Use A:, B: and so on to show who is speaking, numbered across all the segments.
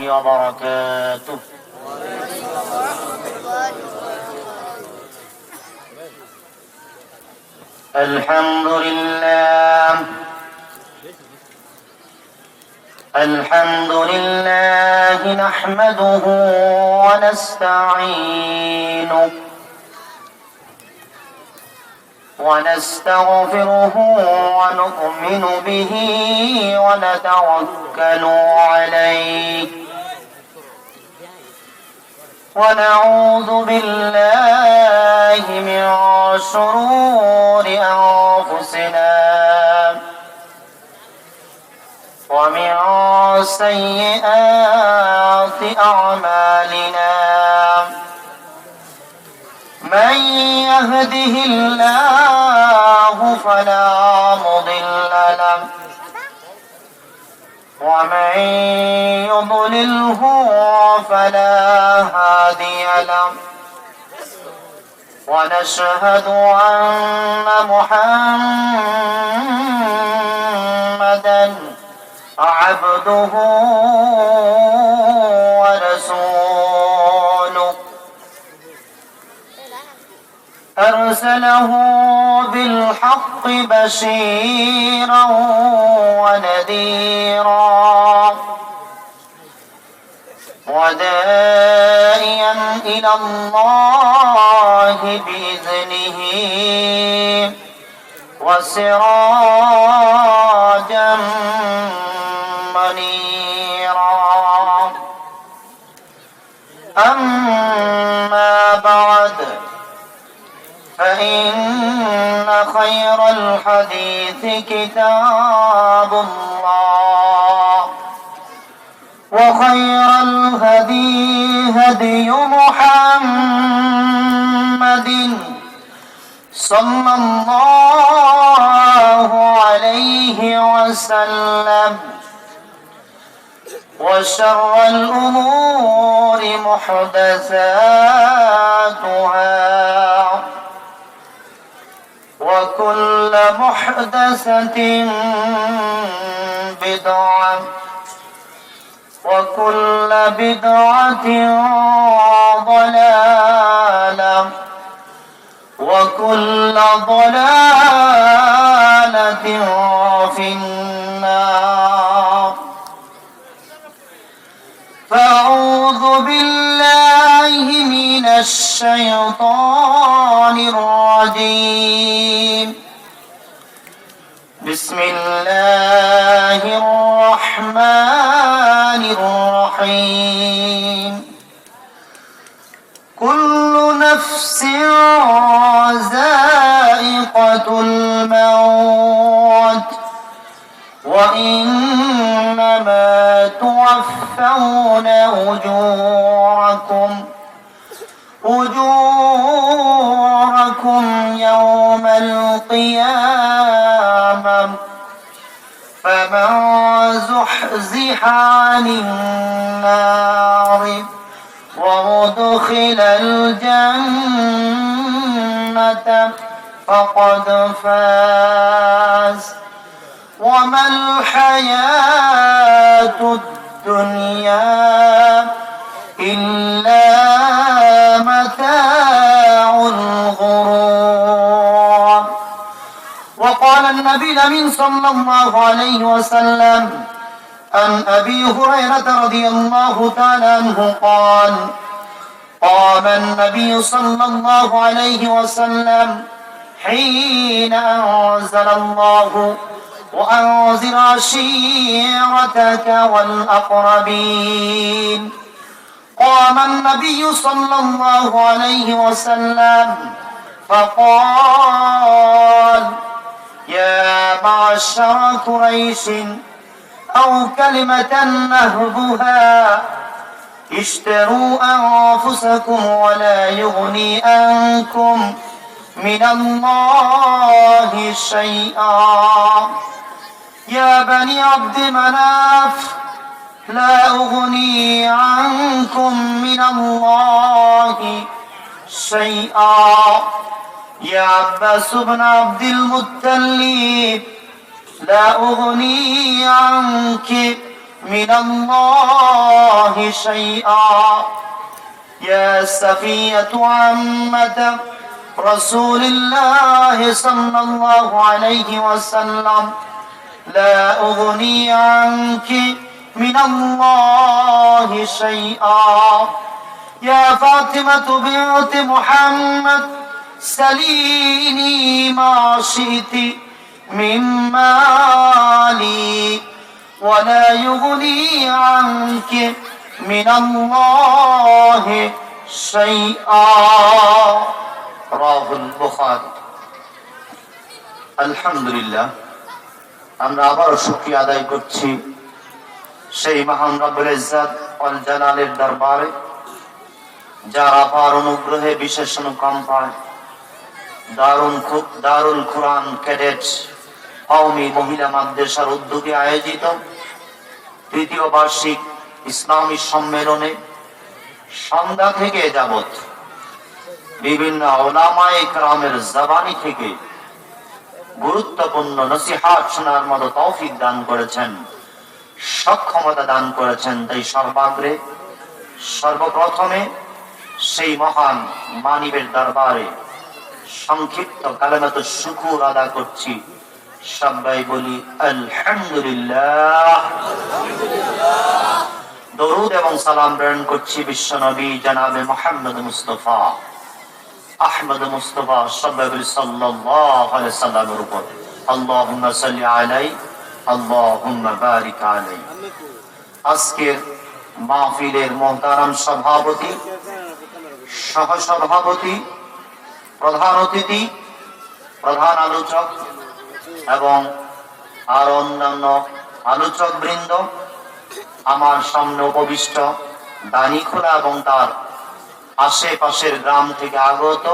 A: وبركاته. الحمد لله نحمده ونستغفره ونؤمن به ونتوكل عليه ونعوذ بالله من شرور أنفسنا ومن سيئات أعمالنا. من يهده الله فلا مضل له ومن يضلله فلا هادي له. ونشهد أن محمدا عبده ورسوله أرسله بالحق بشيرا ونذيرا وداعيا إلى الله بإذنه وسراجا منيرا. أما بعد فإن خير الحديث كتاب الله وخير الهدي هدي محمد صلى الله عليه وسلم. وشر الأمور محدثاتها وكل محدثة بدعة وكل بدعة ضلالة وكل ضلالة في النار. فأعوذ بالله من الشيطان الرجيم. بسم الله الرحمن الرحيم. كل نفس ذائقة الموت وإنما توفون أجوركم يوم القيامة. فمن زحزح عن النار وأدخل الجنة فقد فاز. وما الحياة الدنيا إلا متاع الغرور. وقال النبي الأمين صلى الله عليه وسلم عن أبي هريرة رضي الله تعالى عنه قال: قام النبي صلى الله عليه وسلم حين أنزل الله وأنذر عشيرتك والأقربين. قام النبي صلى الله عليه وسلم فقال: يا معشر قريش، أو كلمة نهبها: اشتروا أنفسكم ولا يغني عنكم من الله شيئا. يا بني عبد مناف، لا أغني عنكم من الله شيئا. يا عباس بن عبد المطلب، لا أغني عنك من الله شيئا يا صفية عمة رسول الله صلى الله عليه وسلم لا أغني عنك من الله شيئا يا فاطمة بنت محمد سليني ما شئت من مالي ولا يغني عنك من الله شيئا رواه البخاري আলহামদুলিল্লাহ আমরা আবারও শুকরিয়া আদায় করছি সেই মহান রব্বুল ইজ্জত ওয়াল জালালের দরবারে যার অপার অনুগ্রহে বিশেষ অনুকম্পায় দারুল কুরআন ক্যাডেট কওমি মহিলা মাদ্রাসার উদ্যোগে আয়োজিত তৃতীয় বার্ষিক ইসলামী সম্মেলনে সন্ধ্যা থেকে যাবত বিভিন্ন উলামায়ে কেরামের জবানি থেকে গুরুত্বপূর্ণ নসিহত শোনার মতো তৌফিক দান করেছেন, সক্ষমতা দান করেছেন। তাই সর্বাগ্রে সর্বপ্রথমে সেই মহান মানিবের দরবারে সংক্ষিপ্ত কালেমাতুশ শুকর আদা করছি। সবাই বলি আলহামদুলিল্লাহ। দরুদ এবং সালাম প্রেরণ করছি বিশ্ব নবী জনাবে মুহাম্মদ মুস্তাফা আহমদ মুস্তাফা সাল্লাল্লাহু আলাইহি সাল্লামের উপর। আল্লাহুম্মা সাল্লি আলাইহি আল্লাহুম্মা বারিক আলাইহি। আজকের মাহফিলের মুহতারাম সভাপতি, সহসভাপতি, প্রধান অতিথি, প্রধান আলোচক এবং আর অন্যান্য আলোচক বৃন্দ, আমার সামনে উপবিষ্ট দানিখোলা এবং তার আশেপাশের গ্রাম থেকে আগত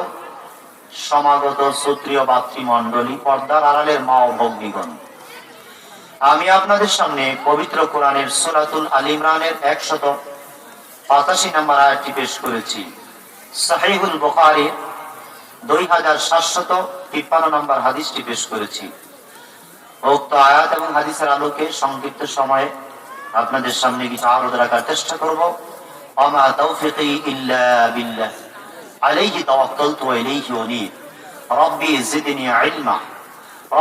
A: সমাগত সুত্রীয় ভাতৃমণ্ডলী, পর্দার আড়ালের মা ও ভগ্নীগণ, আমি আপনাদের সামনে পবিত্র কোরআনের সূরাতুল আল ইমরানের 185 নম্বর আয়াতটি পেশ করেছি। সহিহুল বুখারীর 2753 নম্বর হাদিসটি পেশ করেছি। উক্ত আয়াত এবং হাদিসের আলোকে সংক্ষিপ্ত সময়ে আপনাদের সামনে কিছু আরোধ রাখার চেষ্টা করব। ওমা তাওফিকি ইল্লা বিল্লাহ আলাইহি তাওয়াক্কালতু ওয়া ইলাইহি উনীব রব্বি জিদনি ইলমা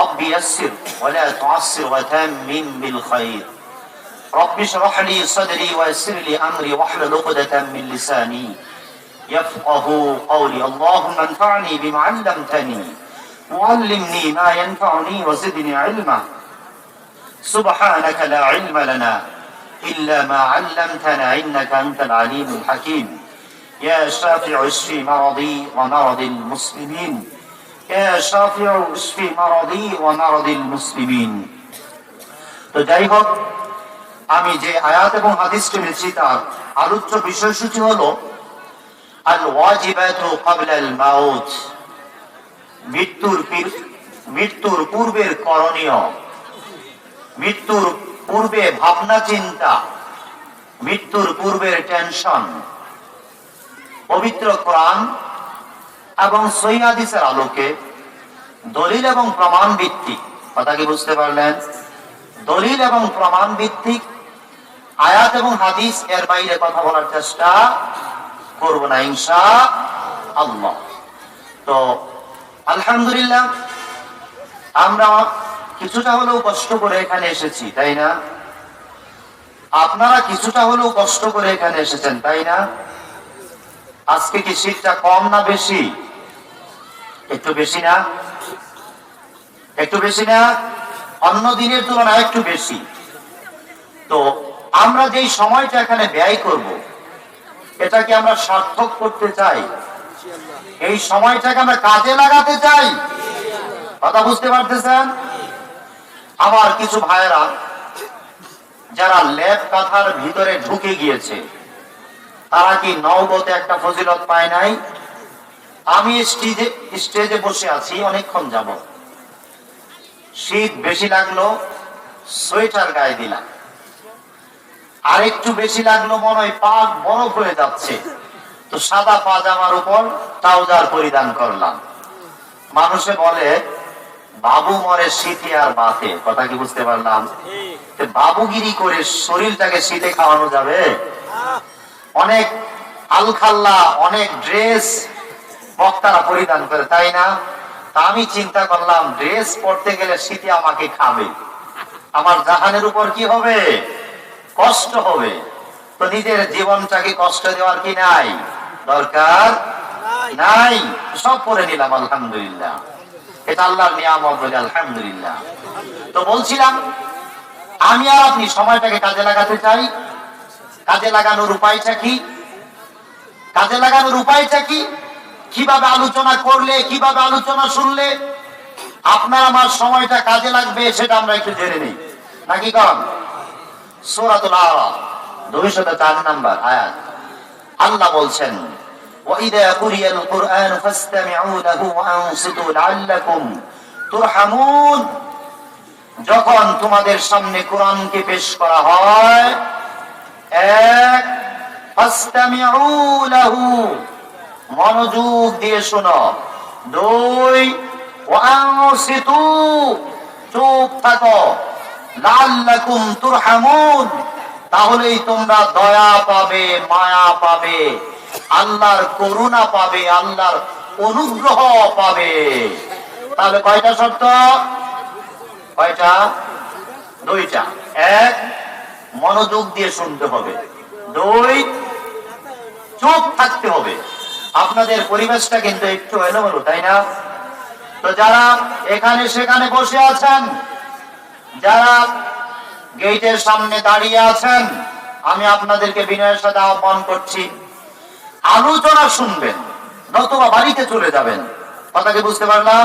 A: রব্বি ইয়াসসির ওয়া লা তুআসসির ওয়া তাম্মিম বিল খায়র রব্বি ইশরাহ লি সাদরি ওয়া ইয়াসসির লি আমরি ওয়াহলুল উকদাতাম মিন লিসানি ইয়াফকাহু কওলি আল্লাহুম্মা আনফা'নি বিমা 'allamtani وعلمني ما ينفعني وزدني علما سبحانك لا علم لنا إلا ما علمتنا إنك أنت العليم الحكيم يا شافع اشفي مرضي ومرض المسلمين يا شافع اشفي مرضي ومرض المسلمين। তো যাই হোক, আমি যে আয়াত এবং হাদিস শুনেছি তার আলোচ্য বিষয়সূচি হলো আল ওয়াজিবাতু ক্বাবলা আল মাউত, মৃত্যুর পূর্বের করণীয়, মৃত্যুর পূর্বে ভাবনা চিন্তা, মৃত্যুর পূর্বের টেনশন। পবিত্র কোরআন এবং সহিহ হাদিসের আলোকে দলিল এবং প্রমাণ ভিত্তিক, কথা কি বুঝতে পারলেন? দলিল এবং প্রমাণ ভিত্তিক আয়াত এবং হাদিস, এর বাইরে কথা বলার চেষ্টা করব না ইনশাআল্লাহ। তো আলহামদুলিল্লাহ, আমরা কিছুটা হলেও কষ্ট করে এখানে এসেছি, তাই না? আপনারা কিছুটা হলেও কষ্ট করে এখানে এসেছেন, তাই না? আজকে কি শীতটা কম না বেশি? একটু বেশি না? একটু বেশি না? অন্য দিনের তুলনায় একটু বেশি। তো আমরা যেই সময়টা এখানে ব্যয় করব, এটাকে আমরা সার্থক করতে চাই, এই সময়টাকে আমরা কাজে লাগাতে চাই। কথা বুঝতে পারতেছেন? আমার কিছু ভাইয়েরা যারা ল্যাব কাঁথার ভিতরে ঢুকে গিয়েছে, তারা কি নওবতে একটা ফজিলত পায় নাই? আমি স্টেজে বসে আছি অনেকক্ষণ যাব, শীত বেশি লাগলো, সোয়েটার গায়ে দিলাম, আর একটু বেশি লাগলো, মনে হয় পা বরফ হয়ে যাচ্ছে, তো সাদা পাজামার উপর ট্রাউজার পরিধান করলাম। মানুষে বলে বাবু মরে শীতে আর বাতে, কথা কি বুঝতে পারলাম? বাবুগিরি করে শরীরটাকে শীতে খাওয়ানো যাবে? অনেক আলখাল্লা, অনেক ড্রেস বক্তারা পরিধান করে, তাই না? তা আমি চিন্তা করলাম, ড্রেস পরতে গেলে শীতে আমাকে খাবে, আমার জাহানের উপর কি হবে? কষ্ট হবে। তো নিজের জীবনটাকে কষ্ট দেওয়ার কি নাই? দরকার নাই। সব করে নিলাম, আলহামদুলিল্লাহ। এটা আল্লাহর নিয়ামত বলে আলহামদুলিল্লাহ। তো বলছিলাম, আমি আর আপনি সময়টাকে কাজে লাগাতে চাই। কাজে লাগানোর উপায়টা কি? কাজে লাগানোর উপায়টা কি? কিভাবে আলোচনা করলে, কিভাবে আলোচনা শুনলে আপনার আমার সময়টা কাজে লাগবে, সেটা আমরা একটু জেনে নিই, নাকি কন? সূরাতুল আরাফ 204 নম্বর আয়াত, আল্লাহ বলছেন, وَإِذَا قُرِئَ الْقُرْآنُ فَاسْتَمِعُوا لَهُ وَأَنصِتُوا لَعَلَّكُمْ تُرْحَمُونَ। যখন তোমাদের সামনে কোরআনকে পেশ করা হয়, এক, ফাসতামিউ লাহু, মনোযোগ দিয়ে শোনো। দুই, ওয়ানসিতু, চুপ থাকো। লাআল্লাকুম তুরহামুন, তাহলেই তোমরা দয়া পাবে, মায়া পাবে, আল্লাহর করুণা পাবে, আল্লাহর অনুগ্রহ পাবে। তাহলে কয়টা শর্ত? কয়টা? দুইটা। এক, মনোযোগ দিয়ে শুনতে হবে। দুই, চুপ থাকতে হবে। আপনাদের পরিবেশটা কিন্তু একটু এলোমেলো, তাই না? তো যারা এখানে সেখানে বসে আছেন, যারা গেটের সামনে দাঁড়িয়ে আছেন, আমি আপনাদেরকে বিনয়ের সাথে আহ্বান করছি, আলোচনা শুনবেন, নতুবা বাড়িতে চলে যাবেন। কথা কি বুঝতে পারলাম?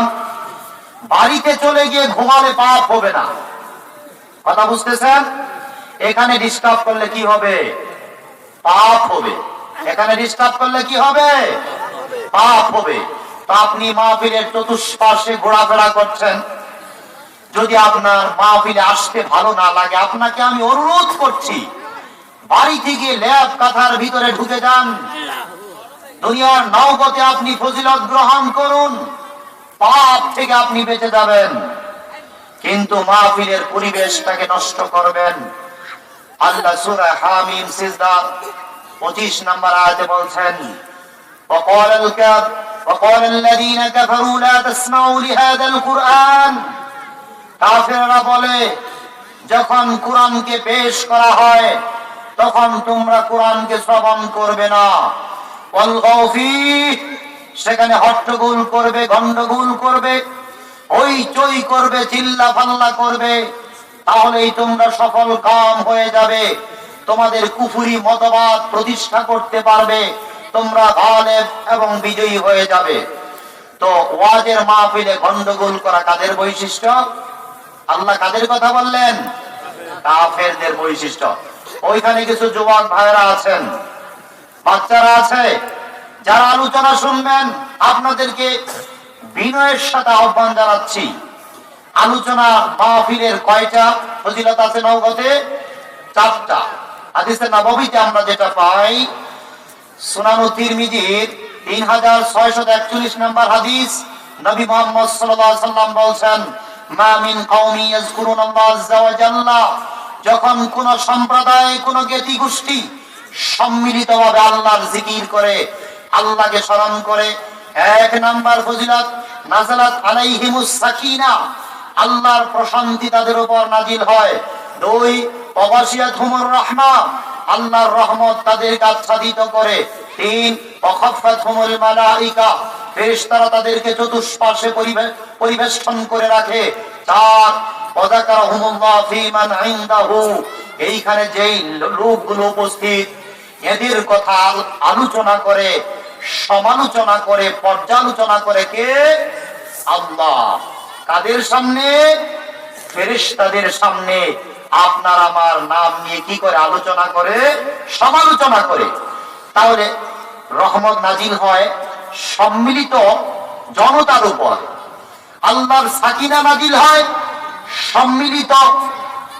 A: বাড়িতে চলে গিয়ে ঘুমালে পাপ হবে না, কথা বুঝতেছেন? এখানে ডিস্টার্ব করলে কি হবে? পাপ হবে। এখানে ডিস্টার্ব করলে কি হবে? পাপ হবে। তো আপনি মাহফিলের চতুষ্পার্শ্বে ঘোরাফেরা করছেন, যদি আপনার মাহফিলে আসতে ভালো না লাগে, আপনাকে আমি অনুরোধ করছি, বাড়ি থেকে ল্যাব কাঁথার ভিতরে ঢুকে যান, দুনিয়ার নওবতে আপনি ফজিলত গ্রহণ করুন, পাপ থেকে আপনি বেঁচে যাবেন। কিন্তু মাহফিলের পরিবেশটাকে নষ্ট করবেন। আল্লাহ সূরা হামিম সিজদা 25 নম্বর আয়াতে বলছেন, وقال الذين كفروا لا تسمعوا لهذا القرآن। কাফেররা বলে, যখন কোরআনকে পেশ করা হয় তখন তোমরা কোরআনকে শ্রবণ করবে না। ওয়ালগাউ ফীহি, সেখানে হট্টগোল করবে, গন্ডগোল করবে, হইচই করবে, চিল্লা পাল্লা করবে, তাহলেই তোমরা সফল কাম হয়ে যাবে, তোমাদের কুফরি মতবাদ প্রতিষ্ঠা করতে পারবে, তোমরা গালেব এবং বিজয়ী হয়ে যাবে। তো ওয়াজের মাহফিলে গন্ডগোল করা কাদের বৈশিষ্ট্য? আল্লাহ কাদের কথা বললেন? কাফেরদের বৈশিষ্ট্য। ওইখানে কিছু যুবক ভাইরা আছেন, বাচ্চারা আছে, যারা আলোচনা শুনবেন, আপনাদেরকে বিনয়ের সাথে আহ্বান জানাচ্ছি, আলোচনা মাহফিলের কয়টা ফজিলত আছে নওবতে? 4টা। হাদিসে নববীতে আমরা যেটা পাই, সুনান তিরমিজির 3641 নম্বর হাদিস, নবী মুহাম্মদ সাল্লাল্লাহু আলাইহি ওয়াসাল্লাম বলছেন, মা মিন কওমি ইয়াযকুরুনাল্লাহ আযজা ওয়া জাল্লা, যখন কোন সম্প্রদায়, কোন জ্ঞাতি গোষ্ঠী সম্মিলিতভাবে আল্লাহর জিকির করে, আল্লাহকে স্মরণ করে, 1 নাম্বার ফজিলত, নাযালাত আলাইহিমুস সাকিনা, আল্লাহর প্রশান্তি তাদের উপর নাজিল হয়। 2, ওয়াশিয়াতুহুমুর রাহমা, আল্লাহর রহমত তাদেরকে আচ্ছাদিত করে। 3, ওয়াখাফাতহুমুল মালাইকা, ফেরেশতারা তাদেরকে চতুষ্পার্শ্বে পরিবেষ্টন করে রাখে। 4, ওয়াযাকারাহুমুল্লাহ ফীমান ইনদাহু, এইখানে যেই লোকগুলো উপস্থিত, এদের কথা আলোচনা করে, সমালোচনা করে, পর্যালোচনা করে কে? আল্লাহ। কাদের সামনে? ফেরেশতাদের সামনে আপনার আমার নাম নিয়ে কি করে? আলোচনা করে, সমালোচনা করে। তাহলে রহমত নাজিল হয় সম্মিলিত জনতার উপর, আল্লাহর সাকিনা নাজিল হয় সম্মিলিত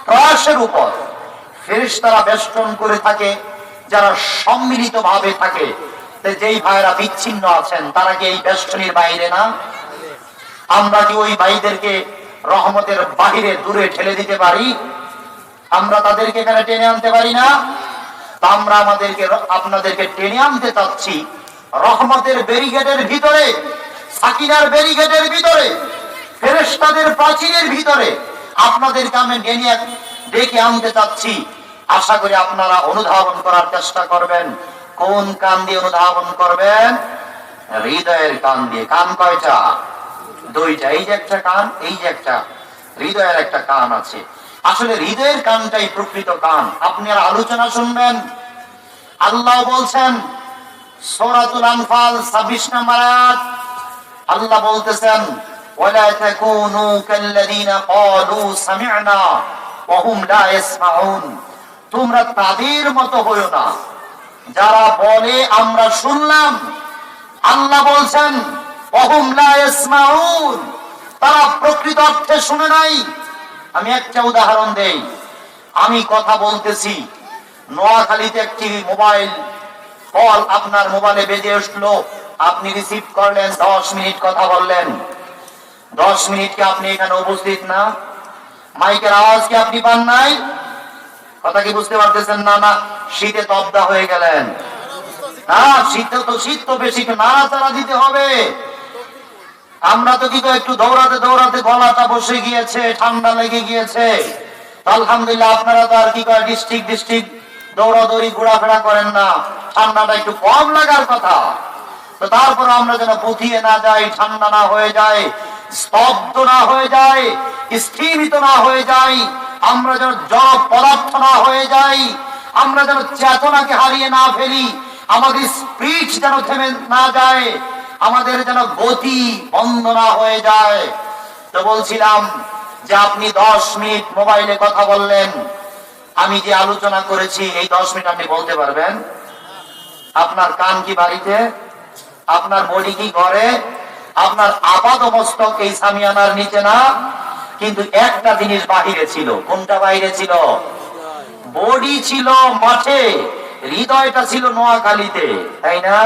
A: প্রয়াসের উপর। ফেরেশতারা বেষ্টন করে থাকে যারা সম্মিলিত ভাবে থাকে। যেই ভাইরা বিচ্ছিন্ন আছেন, তারা কি এই বেষ্টনীর বাইরে না? আমরা কি ওই ভাইদেরকে রহমতের বাহিরে দূরে ঠেলে দিতে পারি? আমরা তাদেরকে এখানে টেনে আনতে পারি না? তা আমরা আপনাদেরকে টেনে আনতে চাচ্ছি রহমতের ব্যারিকেডের ভিতরে, সাকিনার ব্যারিকেডের ভিতরে, ফেরেশতাদের প্রাচীরের ভিতরে আপনাদেরকে আমি ডেকে আনতে চাচ্ছি। আশা করি আপনারা অনুধাবন করার চেষ্টা করবেন। কোন কান দিয়ে অনুধাবন করবেন? হৃদয়ের কান দিয়ে। কান কয়টা? দুইটা। এই যে একটা কান, এই যে একটা হৃদয়ের একটা কান আছে। আসলে হৃদয়ের কানটাই প্রকৃত কান। আপনি আর আলোচনা শুনবেন। আল্লাহ বলছেন সূরাতুল আনফাল 26 নম্বর আয়াত, আল্লাহ বলতেছেন ওয়ালা তাকুনু কাল্লাযিনা ক্বালু সামি'না ওয়া হুম লা ইয়াসমাউন। তোমরা তাদের মতো হয়ো না যারা বলে আমরা শুনলাম। আল্লাহ বলছেন ওয়া হুম লা ইয়াসমাউন, তারা প্রকৃত অর্থে শুনে নাই। আমি একটা উদাহরণ দেই। আমি কথা বলতেছি, নোয়াখালীতে একটি মোবাইল কল আপনার মোবাইলে বেজে উঠলো, আপনি রিসিভ করলেন, 10 মিনিট কথা বললেন। 10 মিনিট কি আপনি এখানে উপস্থিত না? মাইকের আওয়াজ কি আপনি পান নাই? কথা কি বুঝতে পারতেছেন? না না, শীতে তবদা হয়ে গেলেন। শীত তো বেশি, নাড়াচাড়া দিতে হবে। আমরা তো কিন্তু একটু দৌড়াতে দৌড়াতে গলাটা বসে গিয়েছে, ঠান্ডা লেগে গিয়েছে। আলহামদুলিল্লাহ আপনারা তো আর কি করে ডিস্ট্রিক্ট দৌড়াদৌড়ি ঘোরাফেরা করেন না, ঠান্ডাটা একটু কম লাগার কথা। তো তারপর আমরা যেন পুঁথিয়ে না যাই, ঠান্ডা না হয়ে যায়, স্তব্ধ না হয়ে যায়, স্থিমিত না হয়ে যাই, আমরা যেন জড় পদার্থ না হয়ে যাই, আমরা যেন চেতনাকে হারিয়ে না ফেলি, আমাদের স্পিচ যেন থেমে না যায়, আমাদের যেন গতি বন্ধ না হয়ে যায়। তো বলছিলাম যে আপনি 10 মিনিট মোবাইলে কথা বললেন, আমি যে আলোচনা করেছি এই 10 মিনিট আপনি বলতে পারবেন? আপনার কান কি বাড়িতে? আপনার বডি কি ঘরে? আপনার আপাদমস্তক এই সামিয়ানার নিচে না, কিন্তু একটা জিনিস বাহিরে ছিল। কোনটা বাহিরে ছিল? বডি ছিল মাঠে, হৃদয়টা ছিল নোয়াখালীতে, তাই না?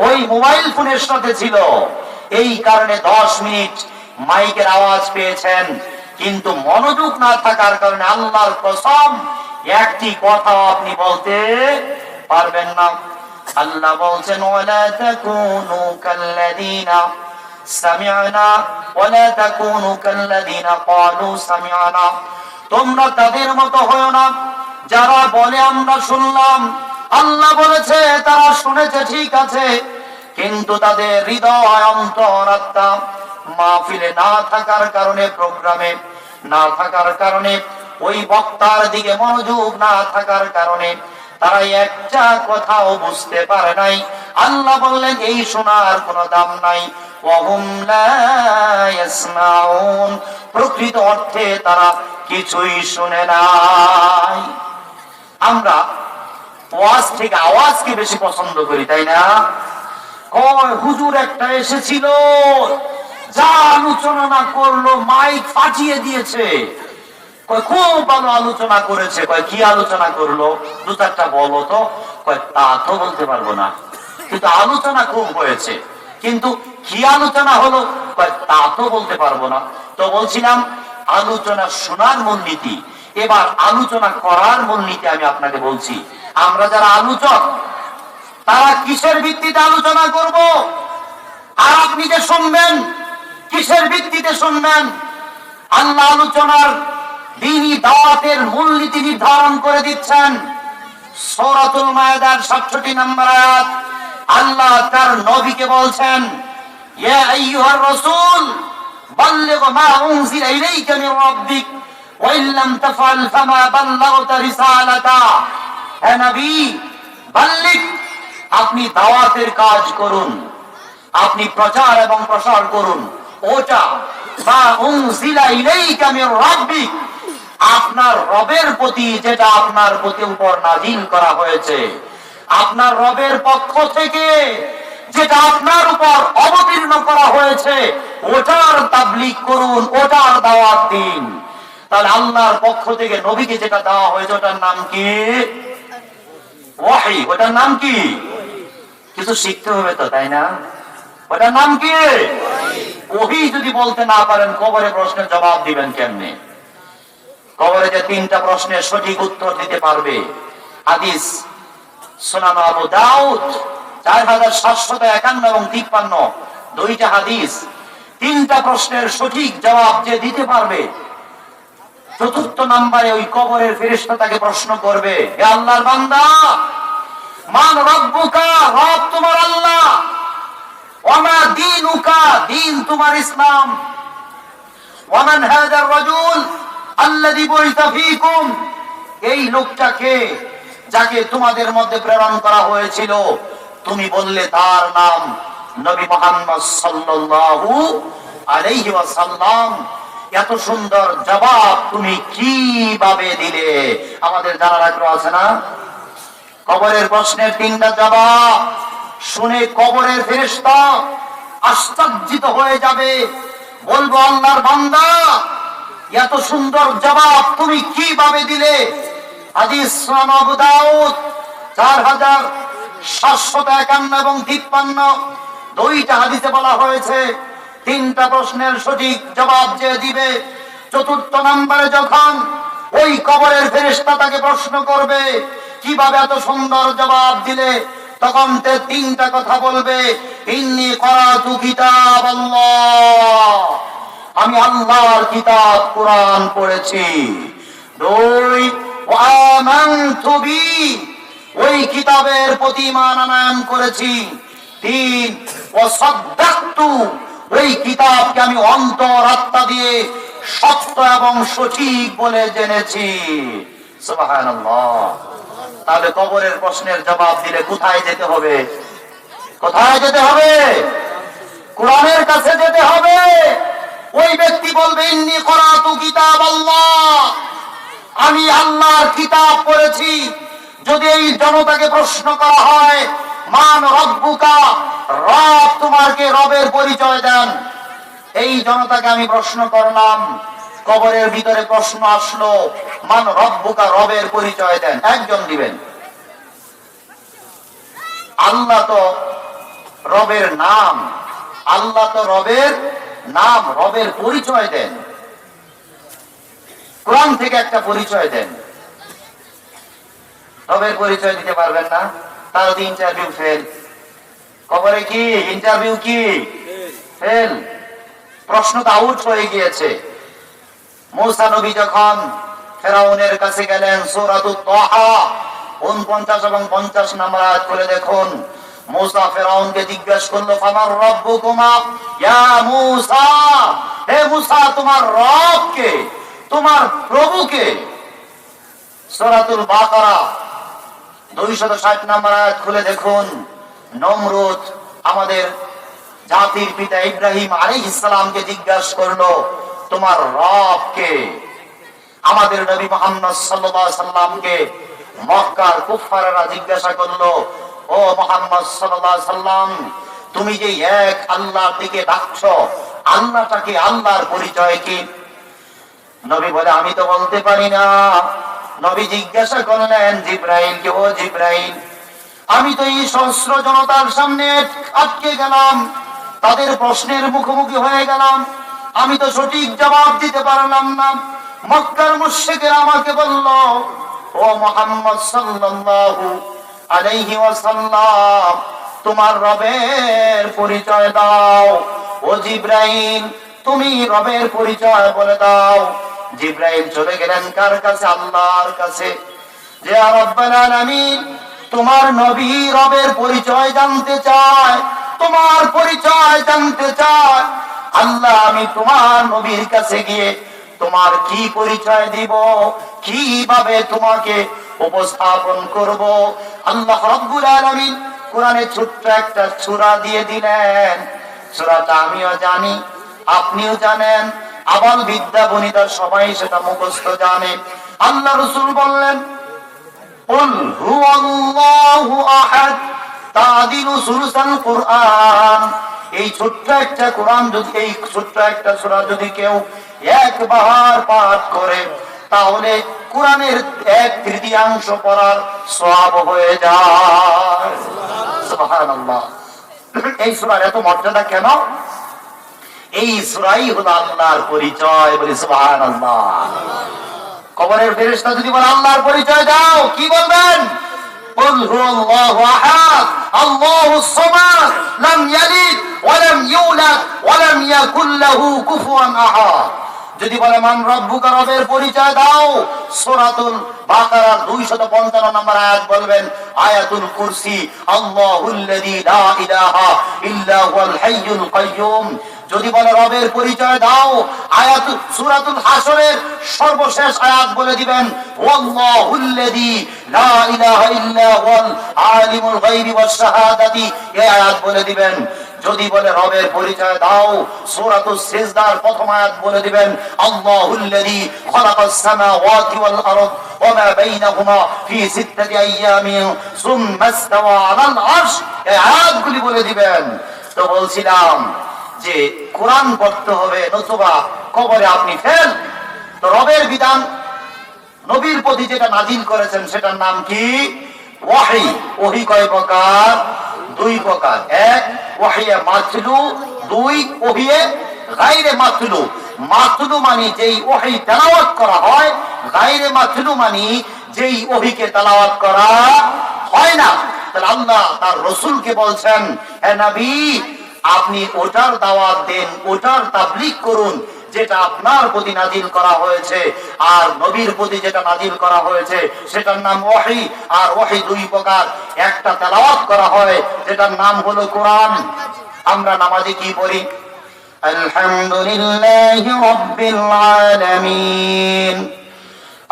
A: ওই মোবাইল ফোনের সাথে ছিল। এই কারণে 10 মিনিট মাইকের আওয়াজ পেয়েছেন, কিন্তু মনোযোগ না থাকার কারণে আল্লাহর কসম একটি কথা আপনি বলতে পারবেন না। আল্লাহ বলছেন ওয়ালা তাকুনু কাল্লাযিনা সামি'না ওয়ালা তাকুনু কাল্লাযিনা ক্বালু সামি'না। তোমরা তাদের মতো হয়ো না যারা বলে আমরা শুনলাম। আল্লাহ বলেছে তারা শুনেছে ঠিক আছে, কিন্তু তাদের হৃদয় অন্তর আত্মা মাহফিলে না থাকার কারণে, প্রোগ্রামে না থাকার কারণে, ওই বক্তার দিকে মনোযোগ না থাকার কারণে তারা একটা কথাও বুঝতে পারে নাই। আল্লাহ বললেন এই শোনার কোনো দাম নাই। ওয়া হুম লা ইয়াসমাউন, প্রকৃত অর্থে তারা কিছুই শুনে নাই। আমরা ওয়াজ থেকে আওয়াজকে বেশি পছন্দ করি, তাই না? হুজুর একটা এসেছিল, যা আলোচনা না করলো মাইক ফাটিয়ে দিয়েছে। খুব ভালো আলোচনা করেছে। কি আলোচনা করলো? 2-4টা বলো তো। তা তো বলতে পারবো না, কিন্তু আলোচনা খুব হয়েছে। কিন্তু কি আলোচনা হলো? তা তো বলতে পারবো না। তো বলছিলাম আলোচনা শোনার মূলনীতি, এবার আলোচনা করার মূলনীতি আমি আপনাকে বলছি। আমরা যারা আলোচক, তারা কিসের ভিত্তিতে আলোচনা করব? আর আপনি যে শুনবেন, কিসের ভিত্তিতে শুনবেন? আল্লাহ আলোচনার দ্বীনি দাওয়াতের মূলনীতি নির্ধারণ করে দিচ্ছেন। সূরাতুল মায়েদার 67 নম্বর আয়াত, আল্লাহ তার নবীকে বলছেন ইয়া আইয়ুহার রাসূল বাল্লিগ মা উনজিলা ইলাইকা মির রাব্বিক ওয়া ইল্লাম তাফআল ফামা বাল্লাগতা রিসালাতা। হে নবী, বাল্লিগ, আপনি দাওয়াতের কাজ করুন, আপনি প্রচার এবং প্রসার করুন ওটা মা উনজিলা ইলাইকা মির রাব্বিক, আপনার রবের প্রতি যেটা আপনার প্রতি উপর নাযিল করা হয়েছে, আপনার রবের পক্ষ থেকে যেটা আপনার উপর অবতীর্ণ করা হয়েছে, ওটার তাবলীগ করুন, ওটার দাওয়াত দিন। তাহলে আল্লাহর পক্ষ থেকে নবীকে যেটা দেওয়া হয়েছে ওটার নাম কি? ওয়াহী। ওটার নাম কি? কিছু শিখতে হবে তো, তাই না? ওটার নাম কি? ওহি যদি বলতে না পারেন কবরে প্রশ্নের জবাব দিবেন কেমনে? কবরে যে 3টা প্রশ্নের সঠিক উত্তর দিতে পারবে, হাদিস সুনান আবু দাউদ 4751 এবং 53, 2টা হাদিস। 3টা প্রশ্নের সঠিক জবাব যে দিতে পারবে, 4র্থ নম্বরে ওই কবরের ফেরেশতা তাকে প্রশ্ন করবে, হে আল্লাহর বান্দা, মান রব্বুকা, রব তোমার আল্লাহ, ওয়া মা দীনুকা, দ্বীন তোমার ইসলাম, ওয়া মান হাযার রাজুল আল্লাযী বুইসা ফীকুম, এই লোকটাকে যাকে তোমাদের মধ্যে প্রেরণ করা হয়েছিল, তুমি বললে তার নাম নবী মুহাম্মদ সাল্লাল্লাহু আলাইহি ওয়াসাল্লাম। এত সুন্দর জবাব তুমি কিভাবে দিলে? আমাদের জানার আগ্রহ আছে না? কবরের প্রশ্নের 3টা জবাব শুনে কবরের ফেরেশতা আশ্চর্যিত হয়ে যাবে, বলবো আল্লাহর বান্দা, এত সুন্দর জবাব তুমি কিভাবে দিলে? হাদিস সুনান আবু দাউদ 4751 এবং 53, 2টা হাদিসে বলা হয়েছে 3টা প্রশ্নের সঠিক জবাব যে দিবে, 4র্থ নম্বরে যখন ওই কবরের ফেরেশতা তাকে প্রশ্ন করবে কিভাবে এত সুন্দর জবাব দিলে, তখন 3টা কথা বলবে, ইন্নী করাতু কিতাবাল্লাহ, আমি আল্লাহর কিতাব কোরআন পড়েছি। 2, ওয়া আমানতু বি, ওই কিতাবের প্রতি ঈমান আনয়ন করেছি। 3, ওয়া সাদ্দাকতু, ওই কিতাবকে আমি অন্তর আত্মা দিয়ে সত্য এবং সঠিক বলে জেনেছি। সুবহানাল্লাহ। তাহলে কবরের প্রশ্নের জবাব দিলে কোথায় যেতে হবে? কোথায় যেতে হবে? কোরআনের কাছে যেতে হবে। ওই ব্যক্তি বলবে, ইন্নী করাতু কিতাবাল্লাহ, আমি আল্লাহর কিতাব পড়েছি। যদি এই জনতাকে প্রশ্ন করা হয়, মান রব্বুকা, রব তোমাকে, রবের পরিচয় দেন। এই জনতাকে আমি প্রশ্ন করলাম, কবরের ভিতরে প্রশ্ন আসলো, মান রব্বুকা, রবের পরিচয় দেন। একজন দিবেন। আল্লাহ তো রবের নাম, আল্লাহ তো রবের নাম, রবের পরিচয় দেন। কোরআন থেকে একটা পরিচয় দেন। রবের পরিচয় দিতে পারবেন না, তাহলে ইন্টারভিউ ফেল। কবরে কি ইন্টারভিউ কি ফেল? প্রশ্ন তো আউট হয়ে গিয়েছে। মূসা নবী যখন ফেরাউনের কাছে গেলেন, সূরাতুত তাহা 49 এবং 50 নম্বর আয়াত খুলে দেখুন। মূসা ফেরাউনকে জিজ্ঞাসা করলো, ফামান রব্বুকুমা ইয়া মূসা, হে মূসা তোমার রব কে, তোমার প্রভু কে? সূরাতুল বাকারা 260 নম্বর আয়াত খুলে দেখুন। নমরুদ আমাদের জাতির পিতা ইব্রাহিম আলাইহিস সালামকে জিজ্ঞাসা করলো, তোমার রব কে? আমাদের নবী মুহাম্মদ সাল্লাল্লাহু আলাইহি সাল্লামকে মক্কার কুফাররা জিজ্ঞাসা করলো, ও মুহাম্মদ সাল্লাল্লাহু আলাইহি সাল্লাম, তুমি যে এক আল্লাহর দিকে ডাকছো, আল্লাহটাকে, আল্লাহর পরিচয় কি? নবী বলে, আমি তো বলতে পারি না। নবী জিজ্ঞাসা করলেন জিবরাইলকে, ও জিবরাইল, আমি তো এই সহস্র জনতার সামনে আটকে গেলাম, তাদের প্রশ্নের মুখোমুখি হয়ে গেলাম, আমি তো সঠিক জবাব দিতে পারলাম না। মক্কার মুশরিকরা আমাকে বলল, ও মুহাম্মদ সাল্লাল্লাহু আলাইহি ওয়াসাল্লাম, তোমার রবের পরিচয় দাও। ও জিবরাইল, তুমি রবের পরিচয় বলে দাও। জিবরাইল চলে গেলেন কার কাছে? আল্লাহর কাছে। যে রব্বুল আলামিন, তোমার নবী রবের পরিচয় জানতে চায়, তোমার পরিচয় জানতে চায়। আল্লাহ, আমি তোমার নবীর কাছে গিয়ে তোমার কি পরিচয় দিব, কিভাবে তোমাকে উপস্থাপন করব? আল্লাহ রাব্বুল আলামিন কোরআনে ছোট্ট একটা সূরা দিয়ে দিলেন। সূরাটা আমিও জানি, আপনিও জানেন, আবাল বিদ্যা বনিতা সবাই সেটা মুখস্থ জানে। আল্লাহ রাসূল বললেন, কুল হুয়াল্লাহু আহাদ তাদিলু সুলুসাল কুরআন। এই ছোট্ট একটা কোরআন যদি, এই ছোট্ট একটা সূরা যদি কেউ একবার পাঠ করে, তাহলে কোরআনের 1/3 পড়ার সওয়াব হয়ে যায়। সুবহানাল্লাহ। এই সূরার এত মর্যাদা কেন? এই সূরাই হলো আল্লাহর পরিচয়। বলি সুবহানাল্লাহ। কবরের ফেরেশতা যদি বলে আল্লাহর পরিচয় দাও, কি বলবেন? কুল হুয়াল্লাহু আহাদ আল্লাহুস সামাদ লাম ইয়ালিদ ওয়া লাম ইউলাদ ওয়া লাম ইয়াকুল লাহু কুফুয়ান আহাদ। যদি বলে মান রব্বুকা, রবের পরিচয় দাও, সূরাতুল বাকারার 255 নম্বর আয়াত বলবেন আয়াতুল কুরসি আল্লাহুল্লাযী লা ইলাহা ইল্লা হুয়াল হাইয়ুল কাইয়্যুম। যদি বলে রবের পরিচয় দাও, আয়াত সূরাতুল হাসরের সর্বশেষ আয়াত বলে দিবেন ওয়াল্লাহুল্লাযী লা ইলাহা ইল্লা হুয়াল আলিমুল গায়বি ওয়াশ শাহাদাতি, এই আয়াত বলে দিবেন। যদি বলে রবের পরিচয় দাও, সূরাতুস সিজদার প্রথম আয়াত বলে দিবেন আল্লাহুল্লাযী খালাকাস সামাওয়াতি ওয়াল আরদ ওয়া মা বাইনাহুমা ফি সিত্তাতি আইয়ামিন সুম্মা ইসতাওয়া আলাল আরশ, এই আয়াতগুলি বলে দিবেন। তো বলছিলাম যে কোরআন পড়তে হবে, নতুবা কবরে আপনি ফেল। তো রবের বিধান নবীর প্রতি যেটা নাজিল করেছেন সেটার নাম কি? ওয়াহী। ওহী কয় প্রকার? দুই প্রকার। এক ওয়াহিয়ে মাতলু, দুই ওহিয়ে গায়রে মাতলু। মাতলু মানে যেই ওহী তেলাওয়াত করা হয়, গায়রে মাতলু মানে যেই ওহীকে তেলাওয়াত করা হয় না। তাহলে আল্লাহ তার রাসূলকে বলছেন, হে নবী আপনি ওটার দাওয়াত দেন, ওটার তাবলীগ করুন যেটা আপনার প্রতি নাজিল করা হয়েছে। আর নবীর প্রতি যেটা নাজিল করা হয়েছে সেটার নাম ওহী। আর ওহী দুই প্রকার, একটা তেলাওয়াত করা হয় যেটার নাম হলো কোরআন। আমরা নামাজে কি পড়ি? আলহামদুলিল্লাহি রাব্বিল আলামিন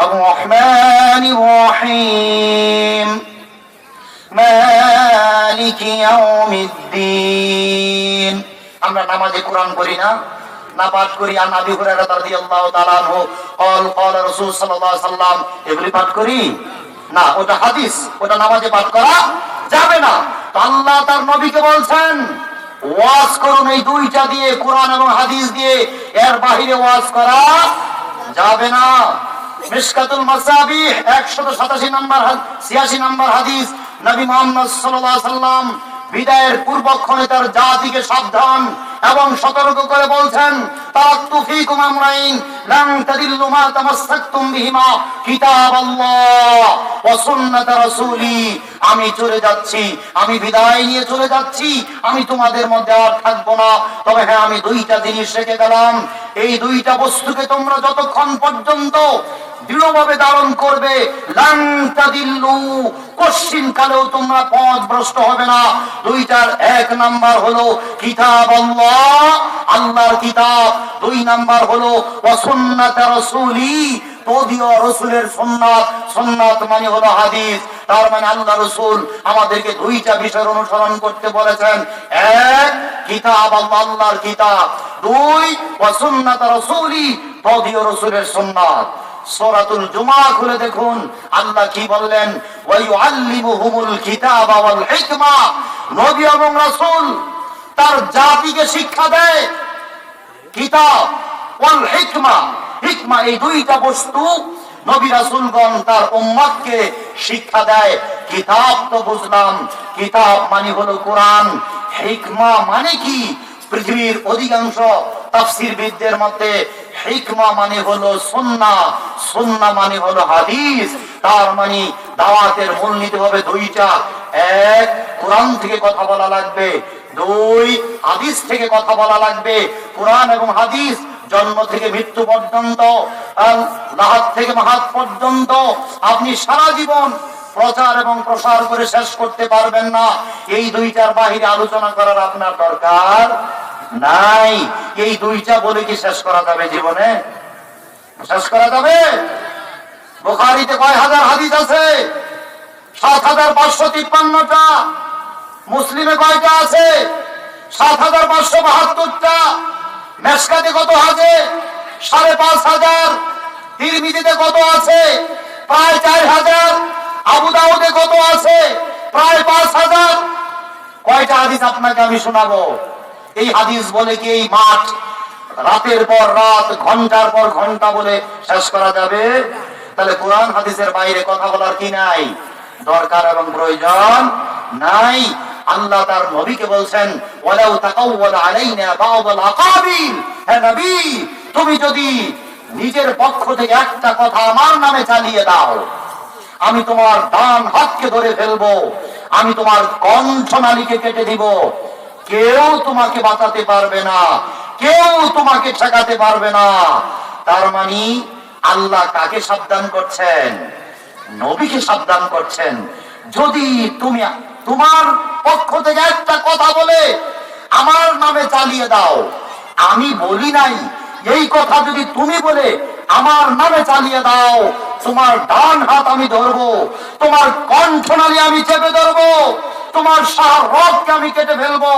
A: আর রহমানির রহিম মালিকি ইয়াউমিদ্দিন। আমরা নামাজে কোরআন পড়ি না? না পাঠ করি? আন আবি হুরায়রা রাদিয়াল্লাহু তাআলা আনহু قال قال রাসূল সাল্লাল্লাহু আলাইহি ওয়াসাল্লাম, এগুলি পাঠ করি না? ওটা হাদিস, ওটা নামাজে পাঠ করা যাবে না। তো আল্লাহ তার নবীকে বলছেন ওয়াজ করুন এই দুইটা দিয়ে, কোরআন এবং হাদিস দিয়ে, এর বাইরে ওয়াজ করা যাবে না। মিশকাতুল মাসাবিহ 187 নম্বর 86 নম্বর হাদিস, নবী মুহাম্মদ সাল্লাল্লাহু আলাইহি ওয়াসাল্লাম বিদায়ের পূর্বক্ষণে তার জাতিকে সাবধান এবং সতর্ক করে বলছেন, তারাকতু ফীকুম আমরাইন লান তাদিল্লু মা তামাসসাকতুম বিহিমা কিতাবাল্লাহ ওয়া সুন্নাত রাসূলি। আমি চলে যাচ্ছি, আমি বিদায় নিয়ে চলে যাচ্ছি, আমি তোমাদের মধ্যে আর থাকবো না। তবে হ্যাঁ, আমি দুইটা জিনিস রেখে গেলাম। এই দুইটা বস্তুকে তোমরা যতক্ষণ পর্যন্ত দৃঢ়ভাবে ধারণ করবে, লান তাদিল্লু, কশিন কালেও তোমরা পথভ্রষ্ট হবে না। দুইটার এক নাম্বার হলো কিতাবাল্লাহ, আল্লাহর কিতাব। দুই নাম্বার হলো ওয়া সুন্নাত রাসূলি, তদীয় রাসূলের সুন্নাত। সুন্নাত মানে হলো হাদিস। তার মানে আল্লাহ রাসূল আমাদেরকে দুইটা বিষয়ের অনুসরণ করতে বলেছেন। এক কিতাব, আল্লাহর কিতাব। দুই ওয়া সুন্নাত রাসূলি, তদীয় রাসূলের সুন্নাত। সূরাতুল জুমআ খুলে দেখুন আল্লাহ কি বললেন, ওয়া ইউআল্লিমুহুমুল কিতাবা ওয়াল হিকমা। নবী এবং রাসূল তার জাতিকে শিক্ষা দেয় কিতাব ওয়াল হিকমা। হিকমা এই দুইটা বস্তু নবী রাসূলগণ তার উম্মতকে শিক্ষা দেয়। কিতাব তো বুঝলাম, কিতাব মানে হলো কোরআন। হিকমা মানে কি? পৃথিবীর অধিকাংশ তাফসীরবিদদের মতে হিকমা মানে হলো সুন্নাহ, সুন্নাহ মানে হলো হাদিস। তার মানে দাওয়াতের মূলনীতি হবে দুইটা। এক, কোরআন থেকে কথা বলা লাগবে। দুই, হাদিস থেকে কথা বলা লাগবে। কোরআন এবং হাদিস জন্ম থেকে মৃত্যু পর্যন্ত, লাহাত থেকে মাহাত পর্যন্ত আপনি সারা জীবন প্রচার এবং প্রসার করে শেষ করতে পারবেন না। এই দুইটার বাহিরে আলোচনা করার আপনার দরকার নাই। এই দুইটা বলে কি শেষ করা যাবে? জীবনে শেষ করা যাবে? বুখারীতে কয় হাজার হাদিস আছে? ৭৫৫৩টা। মুসলিমে কয়টা আছে? ৭৫৭২টা। মেশকাতে কত আছে? ৫৫০০। তিরমিজিতে কত আছে? প্রায় ৪০০০। আবু দাউদে কত আছে? প্রায় ৫০০০। কয়টা হাদিস আপনাকে আমি শোনাবো? এই হাদিস বলে কি এই মাঠ রাতের পর রাত, ঘন্টার পর ঘন্টা বলে শেষ করা যাবে? তাহলে কোরআন হাদিসের বাইরে কথা বলার কি নাই? দরকার এবং প্রয়োজন নাই। আল্লাহ তার নবীকে বলছেন, ওয়ালাউ তাকাওয়াল আলাইনা বা'দাল আকাবিল, হে নবী তুমি যদি নিজের পক্ষ থেকে একটা কথা আমার নামে চালিয়ে দাও, আমি তোমার ডান হাতকে ধরে ফেলবো, আমি তোমার কণ্ঠনালীকে কেটে দিব, কেউ তোমাকে বাঁচাতে পারবে না, কেউ তোমাকে ঠেকাতে পারবে না। তার মানে আল্লাহ কাকে সাবধান করছেন? নবীকে সাবধান করছেন। যদি তুমি তোমার পক্ষ থেকে একটা কথা বলে আমার নামে চালিয়ে দাও, আমি বলি নাই, এই কথা যদি তুমি বলে আমার নামে চালিয়ে দাও, তোমার ডান হাত আমি ধরবো, তোমার কণ্ঠনালী আমি চেপে ধরবো, তোমার শাহরগকে আমি কেটে ফেলবো।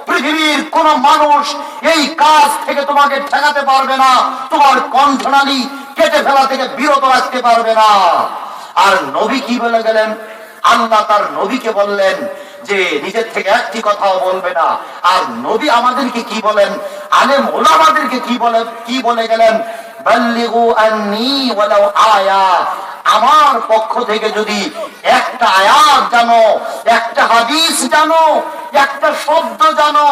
A: পৃথিবীর কোন মানুষ এই কাজ থেকে তোমাকে ঠেকাতে পারবে না, তোমার কণ্ঠনালী কেটে ফেলা থেকে বিরত রাখতে পারবে না। আর নবী কি বলে গেলেন? আল্লাহ তার নবীকে বললেন যে নিজের থেকে একটি কথাও বলবে না। আর নবী আমাদেরকে কি বলেন? আলেম ওলামাদেরকে কি বলে গেলেন? বাল্লিগু আন্নী ওয়ালাউ আয়া, আমার পক্ষ থেকে যদি একটা আয়াত জানো, একটা হাদিস জানো, একটা শব্দ জানো,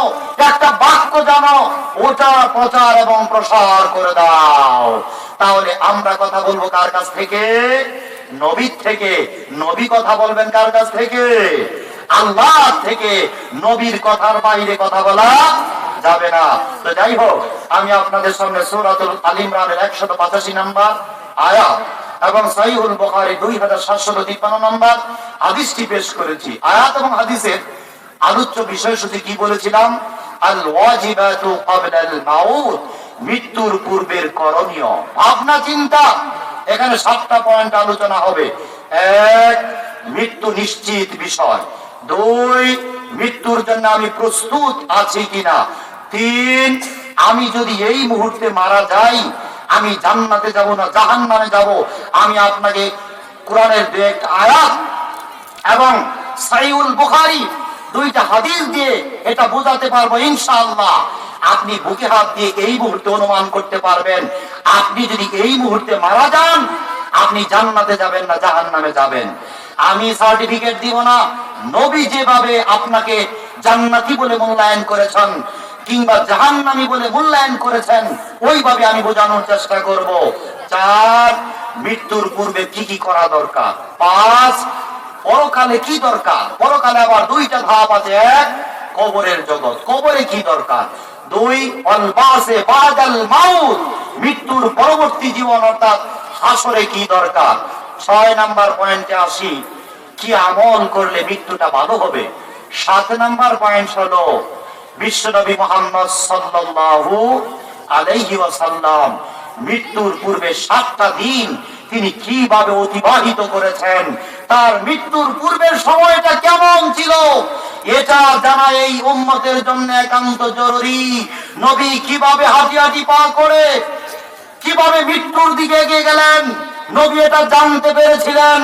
A: একটা বাক্য জানো, ওটা প্রচার এবং প্রসার করে দাও। তাহলে আমরা কথা বলবো কার কাছ থেকে? নবীর থেকে। নবী কথা বলবেন কার কাছ থেকে? আল্লাহ থেকে। নবীর কথার বাইরে কথা বলা যাবে না। তো যাই হোক, আমি আপনাদের সামনে সূরাতুল আল ইমরানের 185 নম্বর আয়াত এবং সহিহুল বুখারী 2753 নম্বর হাদিসটি পেশ করেছি। আয়াত এবং হাদিসের আলোচ্য বিষয়সূচি কি বলেছিলাম? আল ওয়াজিবাতু ক্বাবলাল মাউত, মৃত্যুর পূর্বের করণীয় ভাবনা চিন্তা। এখানে 7টা পয়েন্ট আলোচনা হবে। 1, মৃত্যু নিশ্চিত বিষয়। 2, মৃত্যুর জন্য আমি প্রস্তুত আছি কিনা। 3, আমি যদি এই মুহূর্তে মারা যাই, আমি জান্নাতে যাব না জাহান্নামে যাব, আমি আপনাকে কোরআনের 2 আয়াত এবং সহিহুল বুখারী 2টা হাদিস দিয়ে এটা বোঝাতে পারবো ইনশাআল্লাহ। আপনি বুকে হাত দিয়ে এই মুহূর্তে অনুমান করতে পারবেন, আপনি যদি এই মুহূর্তে মারা যান, আপনি জান্নাতে যাবেন না জাহান্নামে যাবেন। আমি সার্টিফিকেট দিব না, নবী যেভাবে আপনাকে জান্নাতি বলে মূল্যায়ন করেছেন কিংবা জাহান্নামী বলে মূল্যায়ন করেছেন, ওইভাবে আমি বোঝানোর চেষ্টা করব। 4, মৃত্যুর পূর্বে কি কি করা দরকার। 5, পরকালে কি দরকার। পরকালে আবার 2টা ধাপ আছে। 1, কবরের জগৎ, কবরে কি দরকার। 2, আল বাসে বাদাল মাউত, মৃত্যুর পরবর্তী জীবন অর্থাৎ হাসরে কি দরকার। 6 নাম্বার পয়েন্টে আসি, কি আমল করলে মৃত্যুটা ভালো হবে। 7 নাম্বার পয়েন্ট হলো বিশ্বনবী মুহাম্মদ সাল্লাল্লাহু আলাইহি ওয়াসাল্লাম মৃত্যুর পূর্বে 7টা দিন তিনি কিভাবে অতিবাহিত করেছেন, তার মৃত্যুর পূর্বের সময়টা কেমন ছিল, এটা জানা এই উম্মতের জন্য একান্ত জরুরি। নবী কিভাবে হাঁটি হাঁটি পা করে কিভাবে মৃত্যুর দিকে এগিয়ে গেলেন, নবী এটা জানতে পেরেছিলেন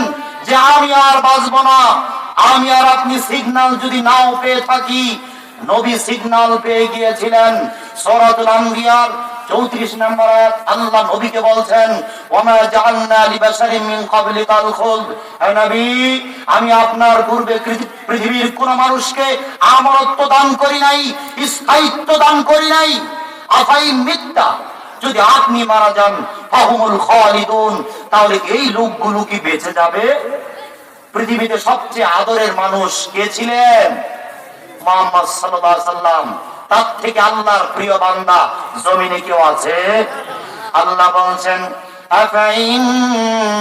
A: যে আমি আর বাঁচবো না। আমি আর আপনি সিগন্যাল যদি নাও পেয়ে থাকি, নবী সিগন্যাল পেয়ে গিয়েছিলেন। সূরাতুল আনবিয়ার 34 নম্বর আয়াত আল্লাহ নবীকে বলছেন, ওয়ামা জাআলনা লিবাশারিন মিন ক্বাবলিকাল খুলদ, হে নবী আমি আপনার পূর্বে পৃথিবীর কোন মানুষকে আমরত্ব দান করি নাই, স্থায়িত্ব দান করি নাই। আফাইন মিথ্যা, যদি আপনি মারা যান, ফাহুমুল খালিদুন, তাহলে এই লোকগুলো কি বেঁচে যাবে? পৃথিবীতে সবচেয়ে আদরের মানুষ কে ছিলেন? মুহাম্মদ সাল্লাল্লাহু আলাইহি সাল্লাম। তার থেকে আল্লাহর প্রিয় বান্দা জমিনে কেউ আছে? আল্লাহ বলছেন, আফাইন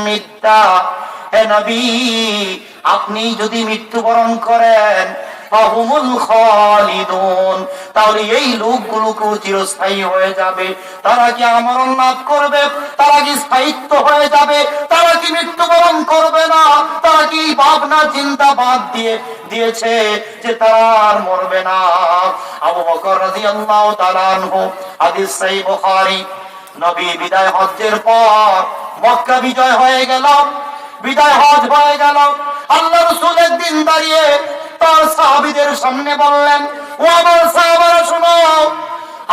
A: মিত্তা, হে নবী আপনি যদি মৃত্যুবরণ করেন, ফাহুমুল খালিদুন, তাহলে এই লোকগুলোকে চিরস্থায়ী হয়ে যাবে। তারা কি আমরণ লাভ করবে? তারা কি স্থায়িত্ব হয়ে যাবে? তারা কি মৃত্যুবরণ করবে না? তারা কি ভাবনা চিন্তা বাদ দিয়েছে যে তারা আর মরবে না? আবু বকর রাদিয়াল্লাহু তাআলা আনহু, হাদিস সহিহ বুখারী, নবী বিদায় হজ্জের পর মক্কা বিজয় হয়ে গেল, বিদায় হজ হয়ে গেল। আল্লাহ রাসূল একদিন দাঁড়িয়ে তার সাহাবীদের সামনে বললেন, ও আমার সাহাবারা শুনো,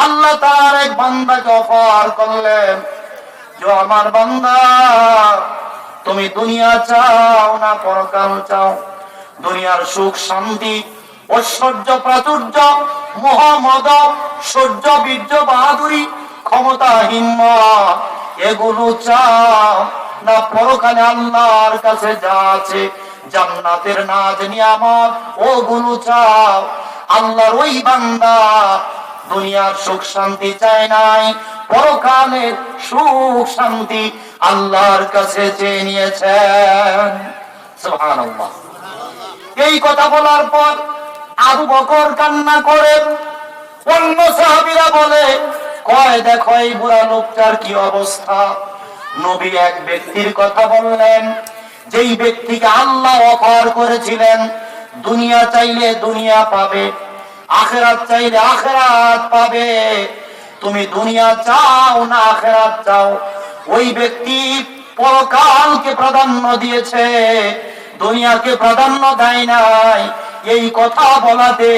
A: আল্লাহ তার এক বান্দাকে অফার করলেন, যে আমার বান্দা তুমি দুনিয়া চাও না পরকাল চাও? দুনিয়ার সুখ শান্তি ঐশ্বর্য প্রাচুর্য মোহাম্মদ সূর্য বীর্য বাহাদুরি ক্ষমতাহীন এগুলো চাও না পরকালে আল্লাহর কাছে যা আছে জান্নাতের নাজ নিয়ামত ওগুলো চাও? আল্লাহর ওই বান্দা দুনিয়ার সুখ শান্তি চায় নাই, পরকালের সুখ শান্তি আল্লাহর কাছে চেয়ে নিয়েছেন। সুবহানাল্লাহ। এই কথা বলার পর আবু বকর কান্না করে, অন্য সাহাবীরা বলে কয় দেখো এই বুড়া লোকটার কি অবস্থা। নবী এক ব্যক্তির কথা বললেন, যেই ব্যক্তিকে আল্লাহ অফার করেছিলেন দুনিয়া চাইলে দুনিয়া পাবে, আখিরাত চাইলে আখিরাত পাবে। তুমি দুনিয়া চাও না আখিরাত চাও? ওই ব্যক্তি পরকালকে প্রাধান্য দিয়েছে, দুনিয়াকে প্রাধান্য দেয় নাই। এই কথা বলাতে